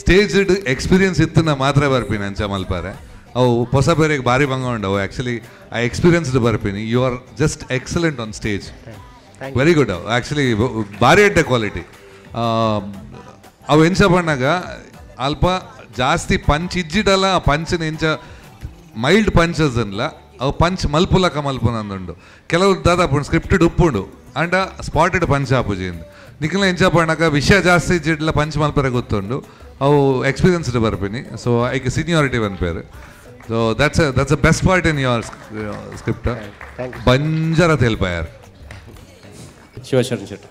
ಸ್ಟೇಜ್ಡ್ ಎಕ್ಸ್ಪೀರಿಯನ್ಸ್ ಇತ್ತು ನಾ ಮಾತ್ರ ಬರ್ಪೀನಿ ಅಂಚ ಮಲ್ಪಾರೆ ಅವು ಹೊಸ ಬೇರೆಗೆ ಭಾರಿ ಭಂಗ ಉಂಡವು ಆ್ಯಕ್ಚುಲಿ ಆ ಎಕ್ಸ್ಪೀರಿಯನ್ಸ್ಡ್ ಬರ್ಪೀನಿ. You are just excellent on stage, very good. ಅವು ಆ್ಯಕ್ಚುಲಿ ಭಾರಿ ಎಡ್ಡೆ ಕ್ವಾಲಿಟಿ. ಅವು ಎಂಚ ಬಣ್ಣಾಗ ಅಲ್ಪ ಜಾಸ್ತಿ ಪಂಚ್ ಇಜ್ಜಿಡಲ್ಲ ಪಂಚನ ಎಂಚ ಮೈಲ್ಡ್ ಪಂಚಸ್ ಅನ್ಲ ಅವು ಪಂಚ್ ಮಲ್ಪುಲಕ ಮಲ್ಪುನಂದುಂಡು ಕೆಲವು ದಾದಾಪುಂಡು ಸ್ಕ್ರಿಪ್ಟೆಡ್ ಉಪ್ಪುಂಡು ಅಂಡ ಸ್ಪಾಟೆಡ್ ಪಂಚ್ ಆಪುಜಿಂದು ನಿಖಿಲ ಎಂಚ ಬಣ್ಣಾಗ ವಿಷಯ ಜಾಸ್ತಿ ಇಜ್ಜಿಡ್ಲ ಪಂಚ್ ಮಲ್ಪರೆ ಗೊತ್ತುಂಡು ಅವು ಎಕ್ಸ್ಪೀರಿಯನ್ಸ್ಡ್ ಬರ್ಪೀನಿ. ಸೊ ಐಕ್ ಸೀನಿಯಾರಿಟಿ ಒನ್ ಪೇರು. So that's a best part in your script. ಬಂಜರ ತೆಲ್ಪಾಯಾರ್ ಶಿವಶರಣ್ ಶೆಟ್ಟಿ.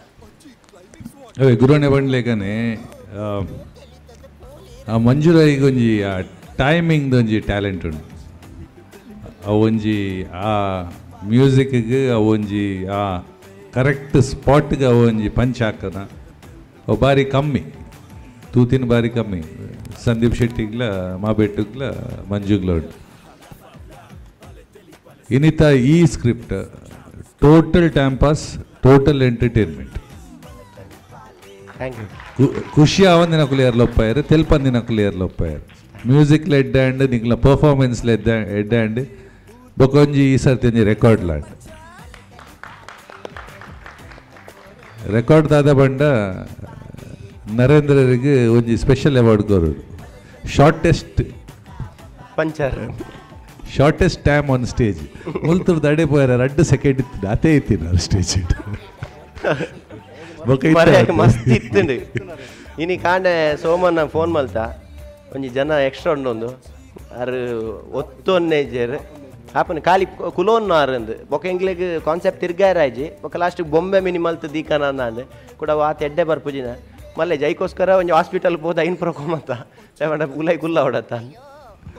ಅವೇ ಗುರುವಣೆ ಬಂಡ್ಲೇಗನೆ ಆ ಮಂಜುರಾಯಿಗೆ ಒಂಜಿ ಆ ಟೈಮಿಂಗ್ದು ಒಂಜಿ ಟ್ಯಾಲೆಂಟ್ ಉಂಟು. ಅವೊಂಜಿ ಆ ಮ್ಯೂಸಿಕ್ಗೆ ಅವೊಂಜಿ ಆ ಕರೆಕ್ಟ್ ಸ್ಪಾಟ್ಗೆ ಅವೊಂಜಿ ಪಂಚ್ ಹಾಕದ ಅವು ಭಾರಿ ಕಮ್ಮಿ ತೂತಿನ ಭಾರಿ ಕಮ್ಮಿ. ಸಂದೀಪ್ ಶೆಟ್ಟಿಗ್ಲ ಮಾಬೆಟ್ಟುಗ್ಲ ಮಂಜುಗ್ಲ ಉಂಟು. ಇನ್ನಿತ ಈ script total time pass, total entertainment. ಖುಷಿ ಆವಂದಿನ ಕುಲಿಯರ್ಲ ಒಪ್ಪಾಯರು, ತೆಲ್ಪಂದಿನ ಕುಲಿಯರ್ಲ ಒಪ್ಪಾಯರು. ಮ್ಯೂಸಿಕ್ಲ ಎಡ್ಡಾಂಡ್ ನಿಂಗ್ಲ ಪರ್ಫಾರ್ಮೆನ್ಸ್ಲ ಎಡ್ಡಾಂಡ್ ಬೊಕೊಂಜಿ ಈ ಸರ್ತಿ ಒಂಜಿ ರೆಕಾರ್ಡ್ ಲಾಂಡ್ ರೆಕಾರ್ಡ್ ದಾದ ಬಂಡ ನರೇಂದ್ರರಿಗೆ ಒಂಜಿ ಸ್ಪೆಷಲ್ ಅವಾರ್ಡ್ ಕೊರೋಡು. ಶಾರ್ಟೆಸ್ಟ್ ಟೈಮ್ ಆನ್ ಸ್ಟೇಜ್ ಮುಲ್ತುರ್ದು ಅಡೆ ಪೋಯಾರ 2 ಸೆಕೆಂಡ್ ಇತ್ತು ಅದೇ ಇತ್ತು ಸ್ಟೇಜ್ ಇನಿ ಕಾಂಡೆ ಸೋಮಣ್ಣ ಫೋನ್ ಮಲ್ತ ಒಂಜಿ ಜನ ಎಕ್ಸ್ಟ್ರಾ ಉಂಡೊಂದು ಅರು ಒತ್ತೊನ್ನೇಜರ್ ಆಪನ ಖಾಲಿ ಕುಲೋನ್ ಆರಂದು ಬೊಕ ಎಂಗ್ಲೆಗ್ ಕಾನ್ಸೆಪ್ಟ್ ತಿರ್ಗಾರಾಜಿ ಬೊಕ ಲಾಸ್ಟ್ ಬೊಂಬೆ ಮಿನಿಮಲ್ತ್ ದೀಕನ ಅಂದ ಕೂಡ ವಾತ್ ಎಡ್ಡೆ ಬರ್ಪುಜಿನ ಮಲ್ಲೆ ಜೈಕೋಸ್ಕರ ಒಂಜಿ ಹಾಸ್ಪಿಟಲ್ ಹೋದ ಐನ್ ಪ್ರೊಕೊಮತ್ತ ಸೇವಂಡ ಗುಲೈ ಗುಲ್ಲ ಹೊಡತ್ತ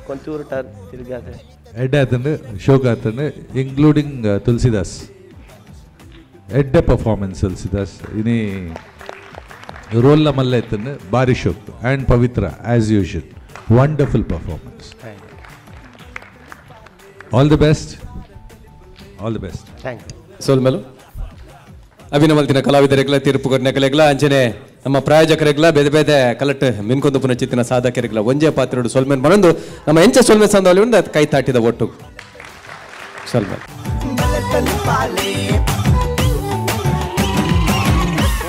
ಕೊಂಚೂರು ಟಾರ್ ತಿರ್ಗಾದೆ ಎಡ್ಡೆ ಆತಂಡು ಶೋಕ್ ಆತಂಡು ಇನ್ಕ್ಲೂಡಿಂಗ್ ತುಳಸಿದಾಸ್ ಎಡ್ಡೆ ಪರ್ಫಾರ್ಮೆನ್ಸ್ ತುಳಸಿದಾಸ್ ಇನಿ ರೋಲ್ ಮಲ್ಲ ಎತ್ತಂಡು ಬಾರಿ shock and Pavithra as usual wonderful performance all the best thank you ಸೋಲ್ಮೇಲು ಅಭಿನವಲ್ತಿನ ಕಲಾವಿದರಿಗ್ಲ ತೀರ್ಪು ನೆಕಲೆಗ್ಲ ಅಂಚನೆ ನಮ್ಮ ಪ್ರಾಯೋಜಕರಿಗ್ಲ ಬೇರೆ ಬೇರೆ ಕಲೆಕ್ಟ್ ಮಿನ್ಕೊಂದು ಪುನಃ ಚಿತ್ತಿನ ಸಾಧಕರಿಗ್ಲ ಒಂಜೇ ಪಾತ್ರೆಡು ಸೋಲ್ಮೇನ್ ಮನೊಂದು ನಮ್ಮ ಎಂಚ ಸೋಲ್ಮೇನ್ ಸಂದವಲ್ಲಿ ಉಂಡು ಕೈ ತಾಟಿದ ಒಟ್ಟು ಸೋಲ್ಮೇನ್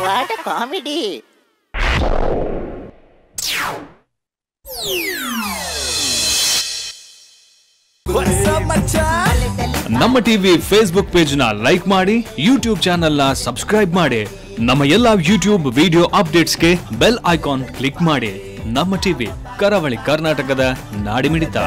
ವಾಟ್ ಎ ಕಾಮಿಡಿ. ನಮ್ಮ ಟಿವಿ ಫೇಸ್ಬುಕ್ ಪೇಜ್ ನ ಲೈಕ್ ಮಾಡಿ, ಯೂಟ್ಯೂಬ್ ಚಾನೆಲ್ ನ ಸಬ್ಸ್ಕ್ರೈಬ್ ಮಾಡಿ, ನಮ್ಮ ಎಲ್ಲಾ ಯೂಟ್ಯೂಬ್ ವಿಡಿಯೋ ಅಪ್ಡೇಟ್ಸ್ಗೆ ಬೆಲ್ ಐಕಾನ್ ಕ್ಲಿಕ್ ಮಾಡಿ. ನಮ್ಮ ಟಿವಿ ಕರಾವಳಿ ಕರ್ನಾಟಕದ ನಾಡಿಮಿಡಿತ.